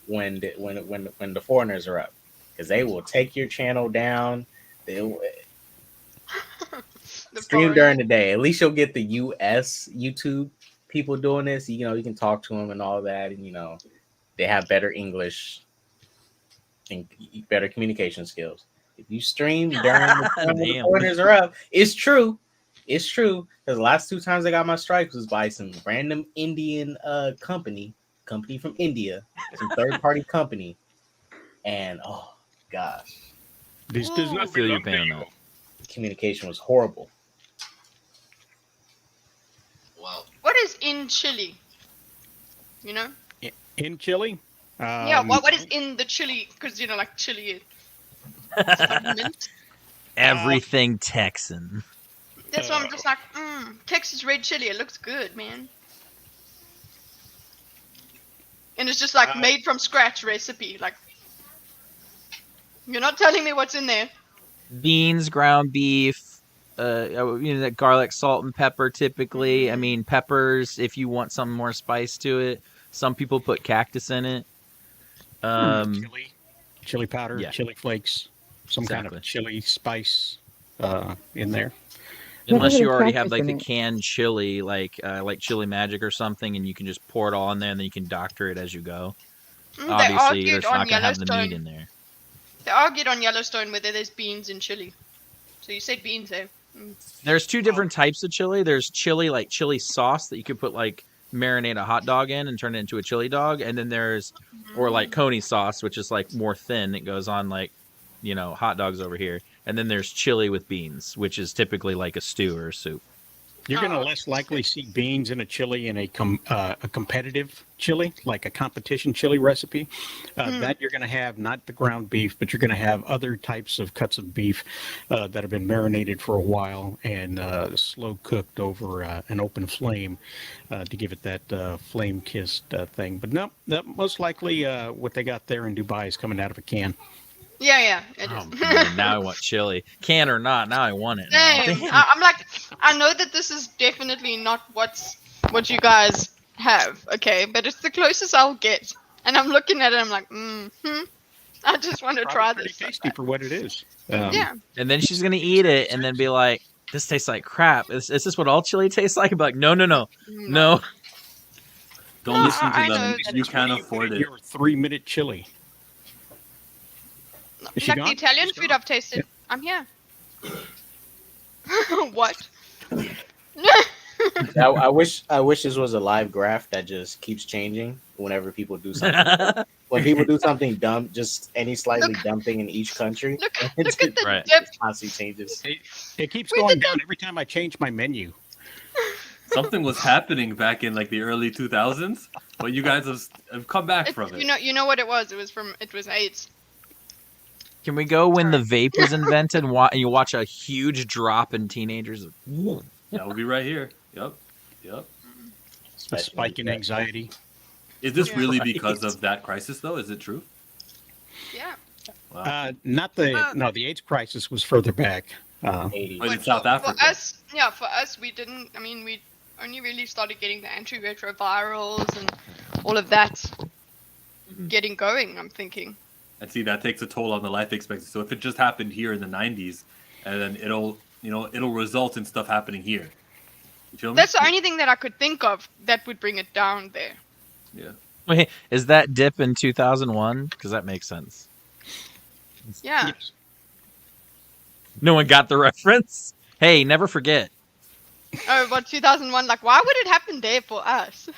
when the foreigners are up, because they will take your channel down. They'll stream during the day. At least you'll get the US YouTube people doing this. You know, you can talk to them and all that, and you know, they have better English and better communication skills. If you stream during the time when the Damn. foreigners are up, it's true. It's true. Because the last 2 times I got my strikes was by some random Indian company from India, some third party company, and oh gosh, This does I not feel your belong pain to on you. that. communication was horrible. Wow. What is in chili? You know? In Chile? Yeah, what is in the chili? Because, you know, like chili. It's like mint. Everything Texan. That's why I'm just like, Texas red chili. It looks good, man. And it's just like made from scratch recipe. Like, you're not telling me what's in there. Beans, ground beef, that garlic, salt, and pepper typically. I mean, peppers if you want some more spice to it. Some people put cactus in it. Chili powder, yeah. chili flakes, some kind Exactly. of chili spice in there. Unless Yeah, you already cactus have like in the it. canned chili, like Chili Magic or something, and you can just pour it all in there, and then you can doctor it as you go. They Obviously, argued there's on not going to have the Yellowstone. meat in there. They argued on Yellowstone whether there's beans in chili. So you said beans there. There's 2 different types of chili. There's chili, like chili sauce that you could put like marinate a hot dog in and turn it into a chili dog, and then there's or like coney sauce, which is like more thin. It goes on like, you know, hot dogs over here, and then there's chili with beans, which is typically like a stew or a soup. You're going to less likely see beans in a chili in a competitive chili, like a competition chili recipe. That you're going to have not the ground beef, but you're going to have other types of cuts of beef that have been marinated for a while and slow cooked over an open flame to give it that flame kissed thing. But no, most likely what they got there in Dubai is coming out of a can. Yeah, it Oh, is. man, now I want chili. Can or not, now I want it. Now. Same. Damn. I'm like, I know that this is definitely not what you guys have, okay? But it's the closest I'll get. And I'm looking at it, I'm like, I just want to try Pretty this. tasty for what it is. Yeah. And then she's gonna eat it and then be like, "This tastes like crap. Is this what all chili tastes like?" I'm like, no. Don't No, listen I to know them. that You it's can't afford it. Your 3-minute chili. Is she like gone? the Italian She's food gone. I've tasted. I'm here. What? I wish this was a live graph that just keeps changing whenever people do something. When people do something dumb, just any slightly dumb thing in each country, Look at it the dip. constantly changes. It keeps going down every time I change my menu. Something was happening back in like the early 2000s, but you guys have come back from it. You know what it was? It was AIDS. Can we go when the vape was invented and you watch a huge drop in teenagers? That will be right here. Yep. A spike in anxiety. Is this really because of that crisis, though? Is it true? Yeah. Wow. The AIDS crisis was further back. But in South Africa. For us, we didn't. I mean, we only really started getting the antiretrovirals and all of that getting going. I'm thinking. And see, that takes a toll on the life expectancy. So if it just happened here in the 90s, and then it'll result in stuff happening here. You feel me? That's the only thing that I could think of that would bring it down there. Yeah. Wait, is that dip in 2001? Because that makes sense. Yeah. No one got the reference. Hey, never forget. Oh, but 2001. Like, why would it happen there for us?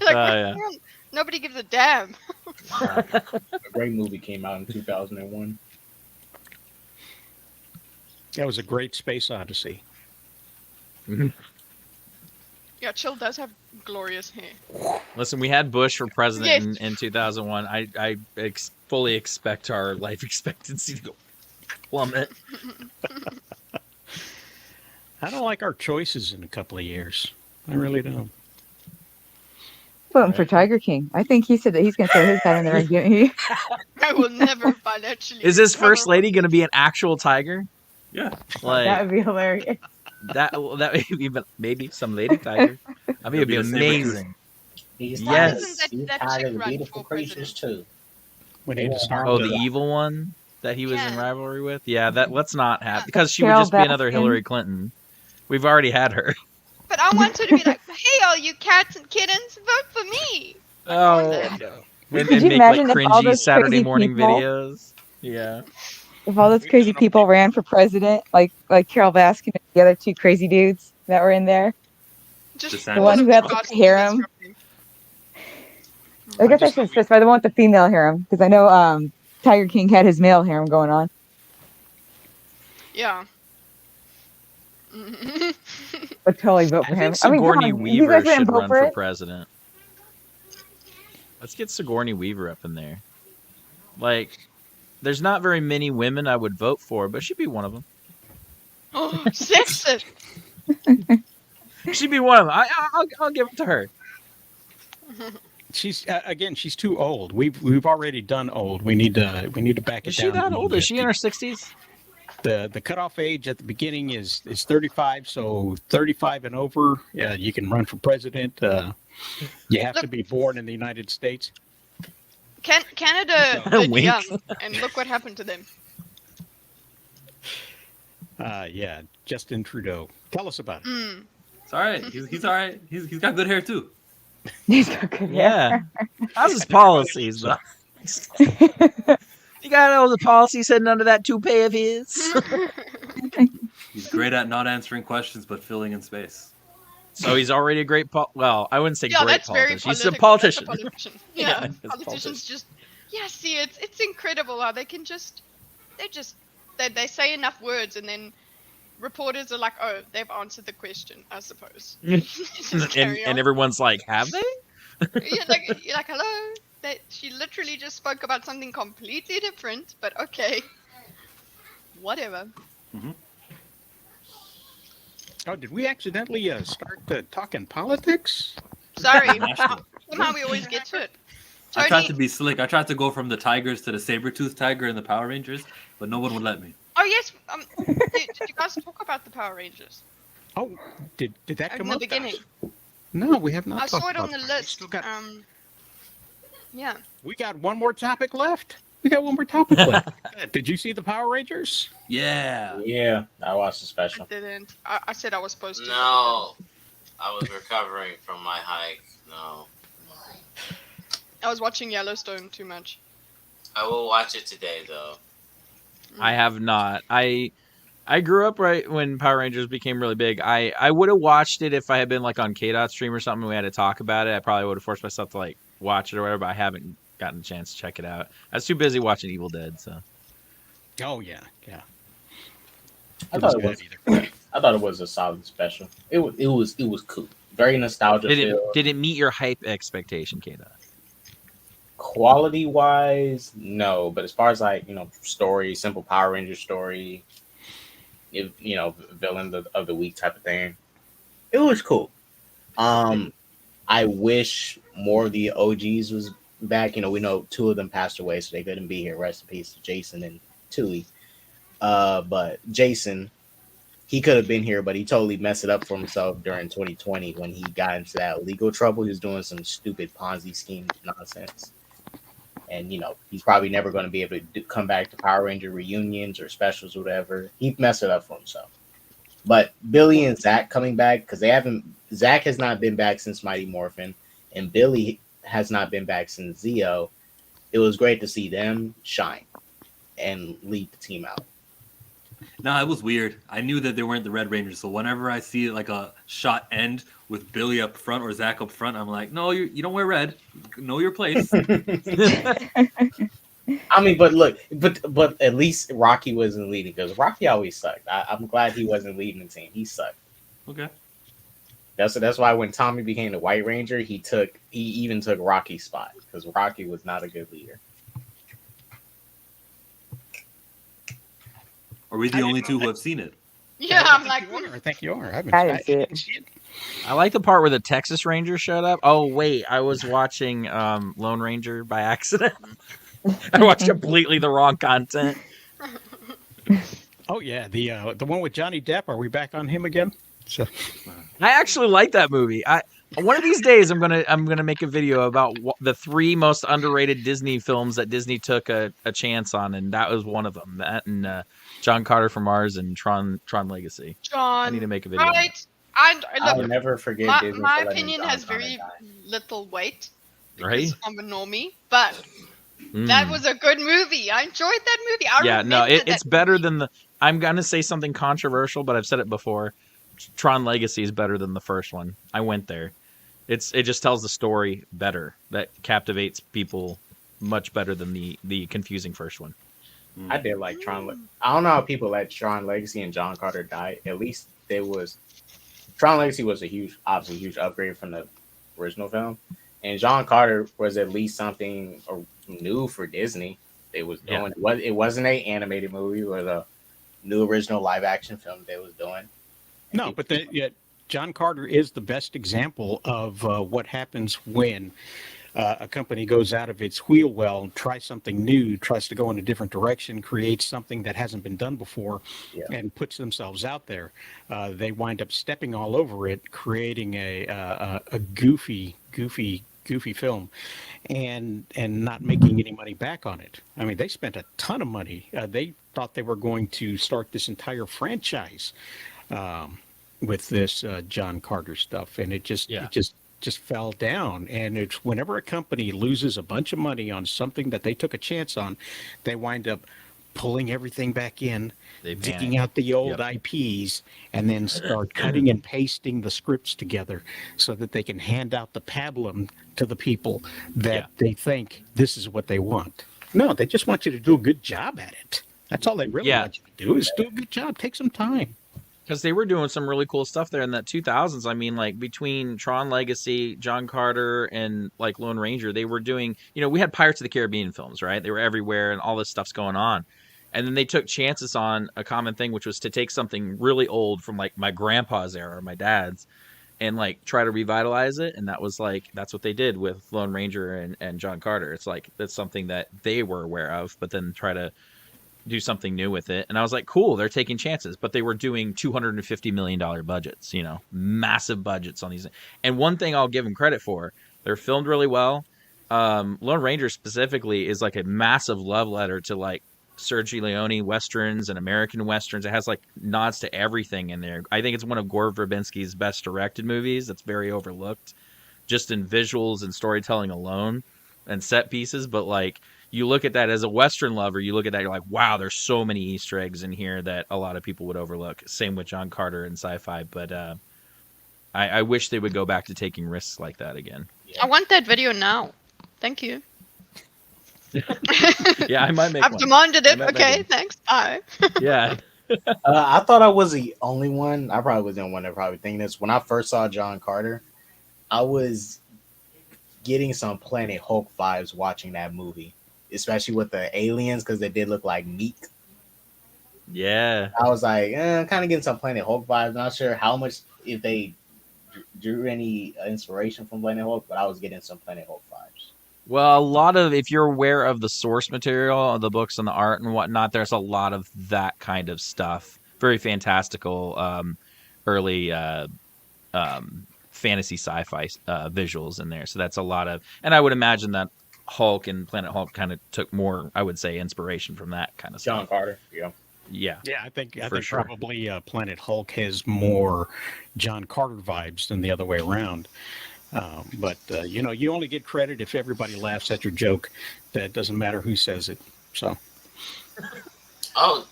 Yeah. Nobody gives a damn. A great movie came out in 2001. That was a great space odyssey. Yeah, Chill does have glorious hair. Listen, we had Bush for president Yes. in 2001. I fully expect our life expectancy to go plummet. I don't like our choices in a couple of years. I really don't. Voting for Tiger King. I think he said that he's going to throw his hat in the ring, didn't he? I will never financially. Is this first lady going to be an actual tiger? Yeah. Like That would be hilarious. that would be maybe some lady tiger. I mean, it'd be It'll be the amazing. He's Yes. That He's chick tired of the run beautiful for creatures too. We need to start. Oh, the evil one that he was in Yeah. rivalry with. Yeah, that let's not have because she would Carol just be another Baskin. Hillary Clinton. We've already had her. But I want her to be like, hey, all you cats and kittens, vote for me. Oh, that. no. Could And you make like imagine if all cringy those Saturday crazy morning people- videos. Yeah. If all those crazy people ran for president, like Carol Baskin and the other two crazy dudes that were in there, Just the one who had like the harem. I guess I should specify the one with the female harem because I know Tiger King had his male harem going on. Yeah. But totally vote I for him. think I mean, come Sigourney on, you Weaver guys didn't should vote run for for it? president. Let's get Sigourney Weaver up in there. Like, there's not very many women I would vote for, but she'd be one of them. Oh, sexist. She'd be one of them. I'll give it to her. She's she's too old. We've already done old. We need to back it Is she down. that a little old? Is bit. she in her 60s? The cutoff age at the beginning is 35. So 35 and over, you can run for president. You have to be born in the United States. Canada did Wink. young, and look what happened to them. Yeah, Justin Trudeau. Tell us about it. Mm. It's all right. He's all right. He's got good hair too. He's got good Yeah. hair. How's his policies, though? You got all the policies hidden under that toupee of his. He's great at not answering questions but filling in space. So he's already a great well, I wouldn't say Yeah, great that's very politician. He's a political. politician. That's a politician. Yeah, Yeah, he's a politicians politician. just see it's incredible how they can they say enough words and then reporters are like, oh, they've answered the question, I suppose. Just and carry on. everyone's like, have they? you're like, hello. She literally just spoke about something completely different, but okay, whatever. Mm-hmm. Oh, did we accidentally start talking politics? Sorry, somehow we always get to it. I tried to Tony, be slick. I tried to go from the tigers to the saber-toothed tiger and the Power Rangers, but no one would let me. oh yes, did you guys talk about the Power Rangers Oh, did that in come the up? beginning? No, we have not. I saw talked it on about the that. list. Yeah. We got one more topic left. We got one more topic left. Did you see the Power Rangers? Yeah. Yeah, I watched the I special. didn't. I said I was supposed to. No, I was recovering from my hike. No, I was watching Yellowstone too much. I will watch it today though. I have not. I I grew up right when Power Rangers became really big. I would have watched it if I had been like on K-Dot stream or something and we had to talk about it. I probably would have forced myself to like watch it or whatever, but I haven't gotten a chance to check it out. I was too busy watching Evil Dead, so. Oh yeah, yeah. I thought it was a solid special. It was cool. Very nostalgia filled. Did it meet your hype expectation, K-Dot? Quality wise, no. But as far as like, story, simple Power Ranger story, villain of the week type of thing, it was cool. I wish more of the OGs was back. We know 2 of them passed away, so they couldn't be here. Rest in peace to Jason and Tui. But Jason, he could have been here, but he totally messed it up for himself during 2020 when he got into that legal trouble. He was doing some stupid Ponzi scheme nonsense. And, he's probably never going to be able to come back to Power Ranger reunions or specials or whatever. He messed it up for himself. But Billy and Zach coming back, because Zach has not been back since Mighty Morphin, and Billy has not been back since Zeo. It was great to see them shine and lead the team out. No, it was weird. I knew that they weren't the Red Rangers, so whenever I see like a shot end with Billy up front or Zach up front, I'm like, no, you don't wear red. Know your place. I mean, but look, but at least Rocky wasn't leading, because Rocky always sucked. I'm glad he wasn't leading the team. He sucked. Okay. That's why when Tommy became the White Ranger, he even took Rocky's spot, because Rocky was not a good leader. Are we the only 2 who have seen it? Yeah, I'm like, I think you are. I didn't see it. I like the part where the Texas Ranger showed up. Oh wait, I was watching Lone Ranger by accident. I watched completely the wrong content. Oh yeah, the one with Johnny Depp. Are we back on him again? So, I actually like that movie. One of these days I'm gonna make a video about the 3 most underrated Disney films that Disney took a chance on, and that was one of them. That and John Carter from Mars and Tron Legacy. John, I need to make a video. Right. And I'll never forget Disney. My opinion has very little weight. Right? I'm a normie, but that was a good movie. I enjoyed that movie. It's better than the. I'm gonna say something controversial, but I've said it before. Tron Legacy is better than the first one. I went there. It just tells the story better. That captivates people much better than the confusing first one. I did like Tron. I don't know how people let Tron Legacy and John Carter die. At least there was. Tron Legacy was obviously a huge upgrade from the original film, and John Carter was at least something new for Disney. It was doing. It wasn't an animated movie or the new original live action film they was doing. No, but John Carter is the best example of what happens when a company goes out of its wheel well, tries something new, tries to go in a different direction, creates something that hasn't been done before, and puts themselves out there. They wind up stepping all over it, creating a goofy film, and not making any money back on it. I mean, they spent a ton of money. They thought they were going to start this entire franchise with this John Carter stuff, and it just fell down. And it's whenever a company loses a bunch of money on something that they took a chance on, they wind up pulling everything back in, digging out the old IPs, and then start cutting and pasting the scripts together so that they can hand out the pablum to the people that they think this is what they want. No, they just want you to do a good job at it. That's all they really want you to do, is do a good job. Take some time. Because they were doing some really cool stuff there in that 2000s. I mean, like between Tron Legacy, John Carter, and like Lone Ranger, they were doing, we had Pirates of the Caribbean films, right? They were everywhere and all this stuff's going on. And then they took chances on a common thing, which was to take something really old from like my grandpa's era, or my dad's, and like try to revitalize it. And that was like, that's what they did with Lone Ranger and John Carter. It's like, that's something that they were aware of, but then try to do something new with it. And I was like, cool, they're taking chances, but they were doing $250 million budgets, massive budgets on these. And one thing I'll give them credit for, they're filmed really well. Lone Ranger specifically is like a massive love letter to like Sergio Leone Westerns and American Westerns. It has like nods to everything in there. I think it's one of Gore Verbinski's best directed movies. That's very overlooked just in visuals and storytelling alone and set pieces. But like, you look at that as a Western lover, you look at that, you're like, wow, there's so many Easter eggs in here that a lot of people would overlook. Same with John Carter and sci-fi, but I wish they would go back to taking risks like that again. I want that video now. Thank you. Yeah, I might make I've one. demanded I it. might make Okay, one. thanks. Bye. Yeah. I thought I was the only one. I probably wasn't one that probably thinking this. When I first saw John Carter, I was getting some Planet Hulk vibes watching that movie, especially with the aliens because they did look like meat. Yeah. I was like, kind of getting some Planet Hulk vibes. Not sure how much if they drew any inspiration from Planet Hulk, but I was getting some Planet Hulk vibes. Well, a lot of, if you're aware of the source material, the books and the art and whatnot, there's a lot of that kind of stuff. Very fantastical, early fantasy sci-fi visuals in there. So that's a lot of, and I would imagine that Hulk and Planet Hulk kind of took more, I would say, inspiration from that kind of John stuff. Carter, yeah. Yeah. Yeah, I think sure. probably Planet Hulk has more John Carter vibes than the other way around. But you only get credit if everybody laughs at your joke. That doesn't matter who says it. So. Oh,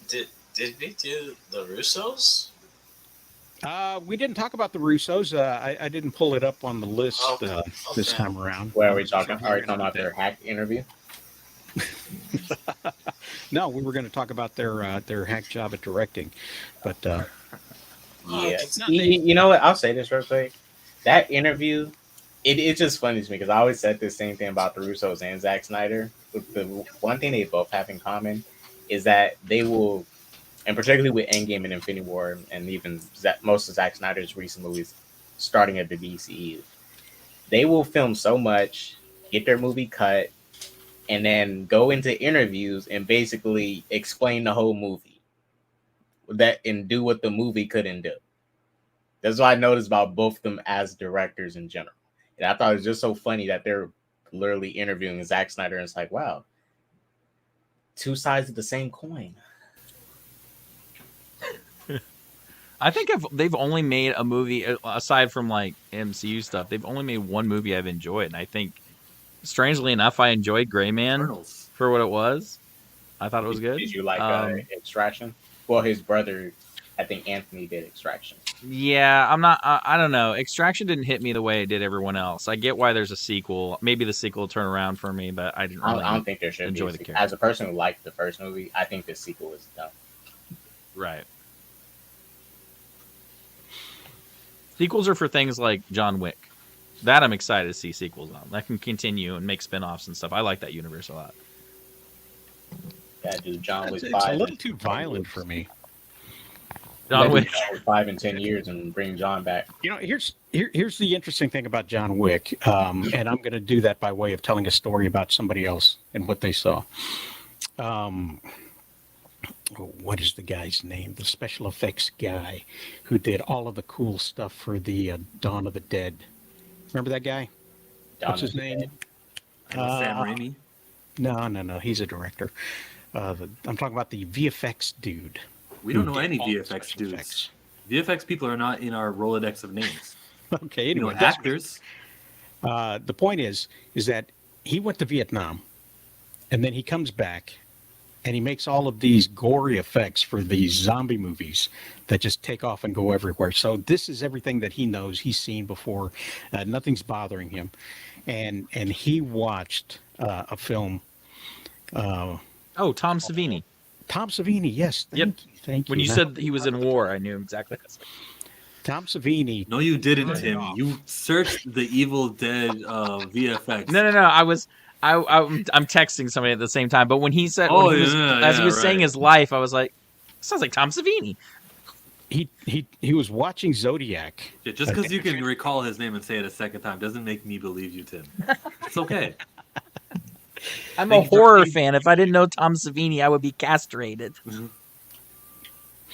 did we do the Russos? We didn't talk about the Russos. I didn't pull it up on the list this time around. Where are we talking? Are we talking about their hack interview? No, we were going to talk about their hack job at directing, but yeah, you know what? I'll say this real quick. That interview, it's just funny to me because I always said the same thing about the Russos and Zack Snyder. The one thing they both have in common is that they will, and particularly with Endgame and Infinity War, and even most of Zack Snyder's recent movies, starting at the DCEU, they will film so much, get their movie cut, and then go into interviews and basically explain the whole movie and do what the movie couldn't do. That's what I noticed about both of them as directors in general. And I thought it was just so funny that they're literally interviewing Zack Snyder, and it's like, wow, two sides of the same coin. I think they've only made a movie, aside from like MCU stuff, they've only made one movie I've enjoyed. And I think, strangely enough, I enjoyed Gray Man for what it was. I thought it was good. Did you like Extraction? Well, his brother, I think Anthony, did Extraction. Yeah, I'm not. I don't know. Extraction didn't hit me the way it did everyone else. I get why there's a sequel. Maybe the sequel will turn around for me, but I didn't. Really I don't think there should enjoy be. The character. As a person who liked the first movie, I think the sequel is dumb. Right. Sequels are for things like John Wick. That I'm excited to see sequels on. That can continue and make spin-offs and stuff. I like that universe a lot. Yeah, dude, John Wick 5. It's a little too violent for me. John Wick 5 and 10 years and bring John back. Here's the interesting thing about John Wick, and I'm going to do that by way of telling a story about somebody else and what they saw. What is the guy's name? The special effects guy who did all of the cool stuff for the Dawn of the Dead. Remember that guy? What's his name? Sam Raimi. No. He's a director. I'm talking about the VFX dude. We don't know any VFX dudes. Effects. VFX people are not in our Rolodex of names. Okay, anyway, actors. The point is that he went to Vietnam, and then he comes back, and he makes all of these gory effects for these zombie movies that just take off and go everywhere. So this is everything that he knows, he's seen before. Nothing's bothering him, and he watched a film. Tom Savini. Tom Savini, yes. Thank you. When you said that he was in war, I knew exactly. Tom Savini. No, you didn't, Tim. You searched the Evil Dead VFX. No. I'm texting somebody at the same time. But when he said, as he was saying his life, I was like, sounds like Tom Savini. He was watching Zodiac. Yeah, just because you can recall his name and say it a second time doesn't make me believe you, Tim. It's okay. I'm a horror fan. If I didn't know Tom Savini, I would be castrated. Mm-hmm.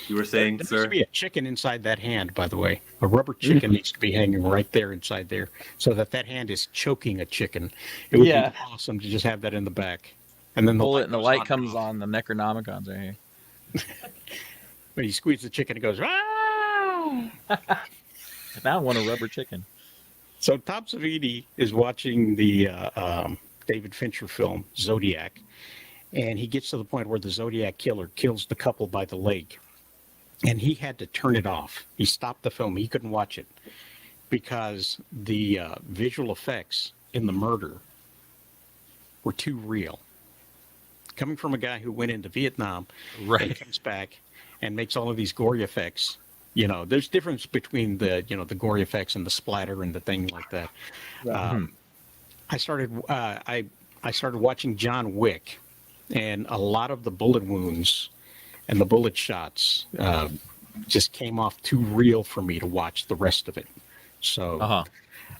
You were saying, there sir? needs to be a chicken inside that hand, by the way. A rubber chicken needs to be hanging right there inside there so that hand is choking a chicken. It would be awesome to just have that in the back. And then pull it and the light comes on. The Necronomicon's right here. When you squeeze the chicken, it goes, ah! Now I want a rubber chicken. So Tom Savini is watching the David Fincher film, Zodiac. And he gets to the point where the Zodiac killer kills the couple by the lake. And he had to turn it off. He stopped the film. He couldn't watch it because the visual effects in the murder were too real. Coming from a guy who went into Vietnam, and comes back and makes all of these gory effects. You know, there's difference between the gory effects and the splatter and the thing like that. I started watching John Wick, and a lot of the bullet wounds and the bullet shots just came off too real for me to watch the rest of it. So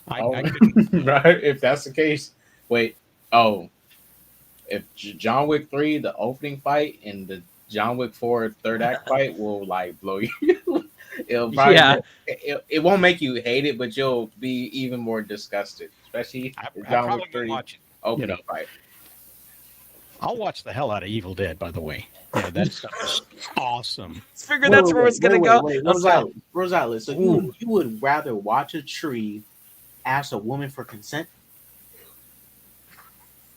I couldn't. Right, if that's the case, wait. Oh, if John Wick 3, the opening fight, and the John Wick 4 third act fight will like blow you. It'll probably, it won't make you hate it, but you'll be even more disgusted, especially the John Wick 3 opening fight. I'll watch the hell out of Evil Dead, by the way. Yeah, that stuff is awesome. Figured that's where it's gonna go. Rosales, so you would rather watch a tree ask a woman for consent?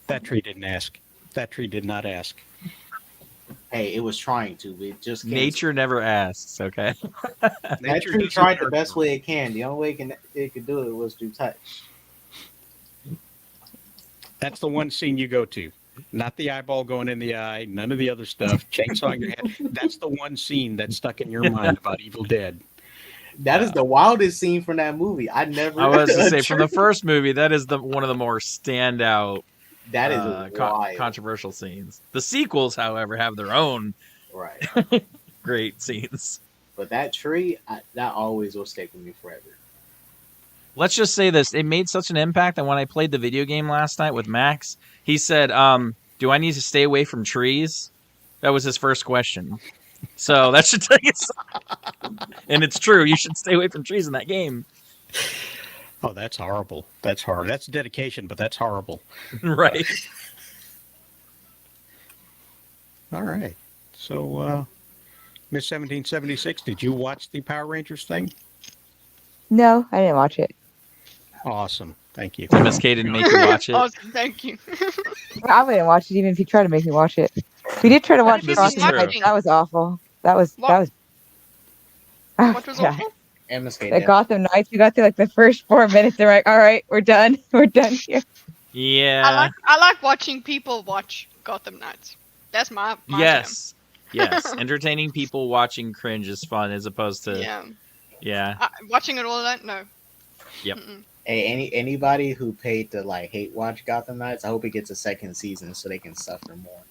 That tree didn't ask. That tree did not ask. Hey, it was trying to. It just can't. Nature never asks. Okay. That tree tried the best way it can. The only way it could do it was through touch. That's the one scene you go to. Not the eyeball going in the eye, none of the other stuff, chainsawing your head. That's the one scene that's stuck in your mind about Evil Dead. That is the wildest scene from that movie. I was to say from the first movie, that is one of the more standout. That is controversial scenes. The sequels, however, have their own great scenes. But that tree, that always will stick with me forever. Let's just say this. It made such an impact that when I played the video game last night with Max, he said, do I need to stay away from trees? That was his first question. So that should tell you something. And it's true. You should stay away from trees in that game. Oh, that's horrible. That's horrible. That's dedication, but that's horrible. Right. All right. So, Miss 1776, did you watch the Power Rangers thing? No, I didn't watch it. Awesome. Thank you. Miss K didn't make you watch it. Awesome. Thank you. I wouldn't watch it even if you tried to make me watch it. We did try to watch Crossing Heights. That was awful. That was. What was awful? The Gotham Knights. We got through like the first 4 minutes. They're like, "All right, we're done. We're done here." Yeah. I like watching people watch Gotham Knights. That's my yes. Yes. Entertaining people watching cringe is fun as opposed to watching it all that. No. Yep. Hey, anybody who paid to like hate watch Gotham Knights, I hope it gets a second season so they can suffer more.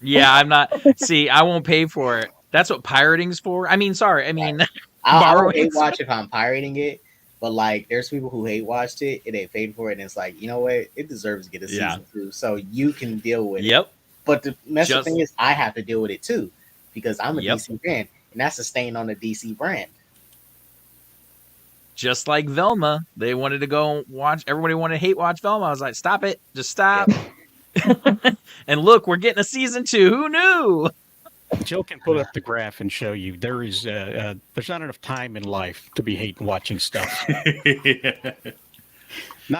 Yeah, I'm not. See, I won't pay for it. That's what pirating's for. I mean, sorry. I mean, I'll hate watch if I'm pirating it, but like, there's people who hate watched it and they paid for it, and it's like, you know what? It deserves to get a season 2, so you can deal with it. But the messy thing is, I have to deal with it too because I'm a DC fan, and that's a stain on the DC brand. Just like Velma, they wanted to go watch. Everybody wanted to hate watch Velma. I was like, stop it, just stop. And look, we're getting a season 2. Who knew? Jill can put up the graph and show you there is there's not enough time in life to be hating watching stuff.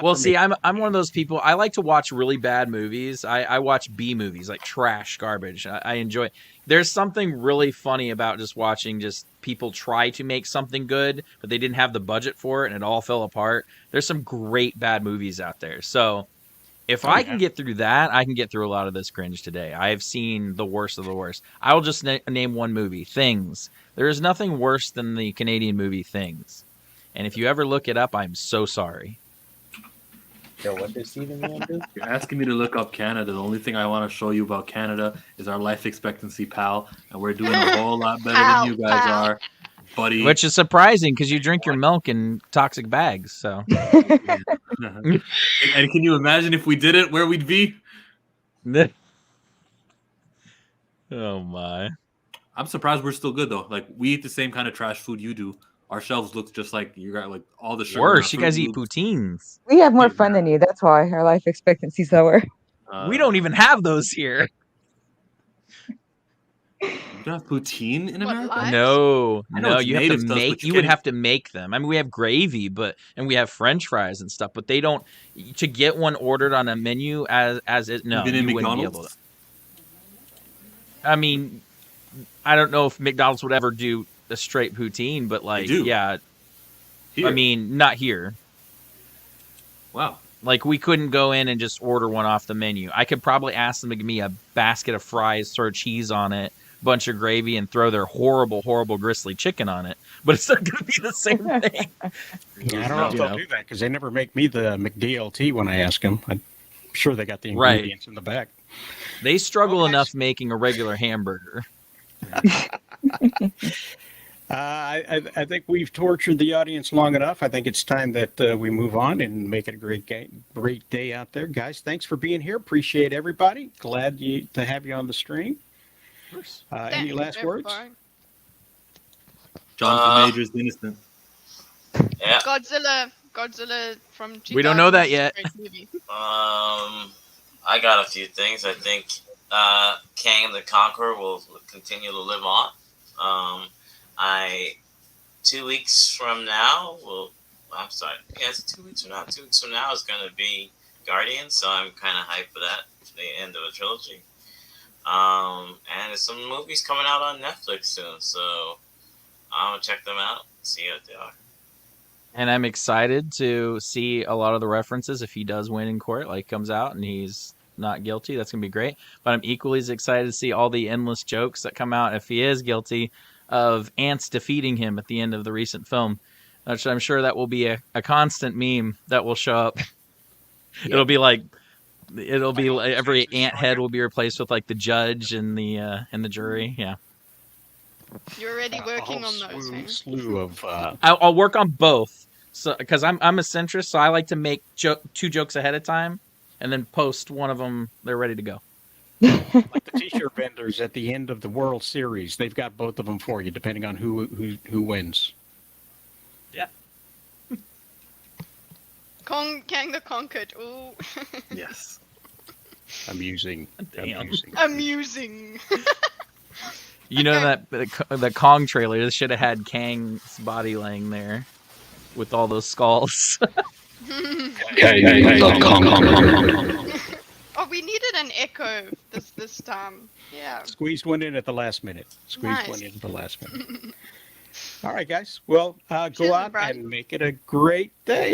Well, see, I'm one of those people. I like to watch really bad movies. I watch B movies, like trash, garbage. I enjoy. There's something really funny about just watching just people try to make something good, but they didn't have the budget for it, and it all fell apart. There's some great bad movies out there. So if I can get through that, I can get through a lot of this cringe today. I have seen the worst of the worst. I will just name one movie, Things. There is nothing worse than the Canadian movie Things. And if you ever look it up, I'm so sorry. So what does Steven want to do? You're asking me to look up Canada. The only thing I want to show you about Canada is our life expectancy, pal. And we're doing a whole lot better than you guys are, buddy. Which is surprising because you drink your milk in toxic bags. So, and can you imagine if we did it, where we'd be? Oh my! I'm surprised we're still good though. Like we eat the same kind of trash food you do. Our shelves look just like you got like all the sugar. Worse, you guys eat poutines. We have more fun than you. That's why our life expectancy's lower. We don't even have those here. don't have poutine in What, America? live? No, I know no, it's you have to native stuff, make. but you You would can't have to make them. I mean, we have gravy, and we have French fries and stuff, but they don't. To get one ordered on a menu as it, no, Even in you wouldn't be able to. McDonald's? I mean, I don't know if McDonald's would ever do a straight poutine, but They like, do. yeah, Here. I mean, not here. Wow. Like, we couldn't go in and just order one off the menu. I could probably ask them to give me a basket of fries, throw cheese on it, bunch of gravy, and throw their horrible, horrible gristly chicken on it. But it's not going to be the same thing. Yeah, I don't know if they'll do that because they never make me the McDLT when I ask them. I'm sure they got the ingredients in the back. They struggle enough making a regular hamburger. I think we've tortured the audience long enough. I think it's time that we move on and make it a great day out there. Guys, thanks for being here. Appreciate everybody. Glad to have you on the stream. Any last words? Jonathan Majors innocent. Yeah. Godzilla from 2000. We don't know that yet. I got a few things. I think Kang the Conqueror will continue to live on. 2 weeks from now, I'm sorry. Yeah, it's 2 weeks from now. 2 weeks from now is going to be Guardians, so I'm kind of hyped for that. The end of a trilogy. And there's some movies coming out on Netflix soon, so I'm going to check them out, see what they are. And I'm excited to see a lot of the references if he does win in court, like comes out and he's not guilty. That's going to be great. But I'm equally as excited to see all the endless jokes that come out if he is guilty of ants defeating him at the end of the recent film, which I'm sure that will be a constant meme that will show up. Yep. It'll be like every ant head will be replaced with like the judge and the jury. Yeah. You're already working on those. Slew of. I'll work on both. So because I'm a centrist, so I like to make 2 jokes ahead of time and then post one of them. They're ready to go. Like the T-shirt vendors at the end of the World Series, they've got both of them for you, depending on who wins. Yeah. Kang the Conquered. Ooh. Yes. Amusing. Amusing. You know that the Kong trailer, they should have had Kang's body laying there with all those skulls. Oh, we needed an echo this time. Yeah. Squeezed one in at the last minute. Nice. One in at the last minute. All right, guys. Well, go out and make it a great day.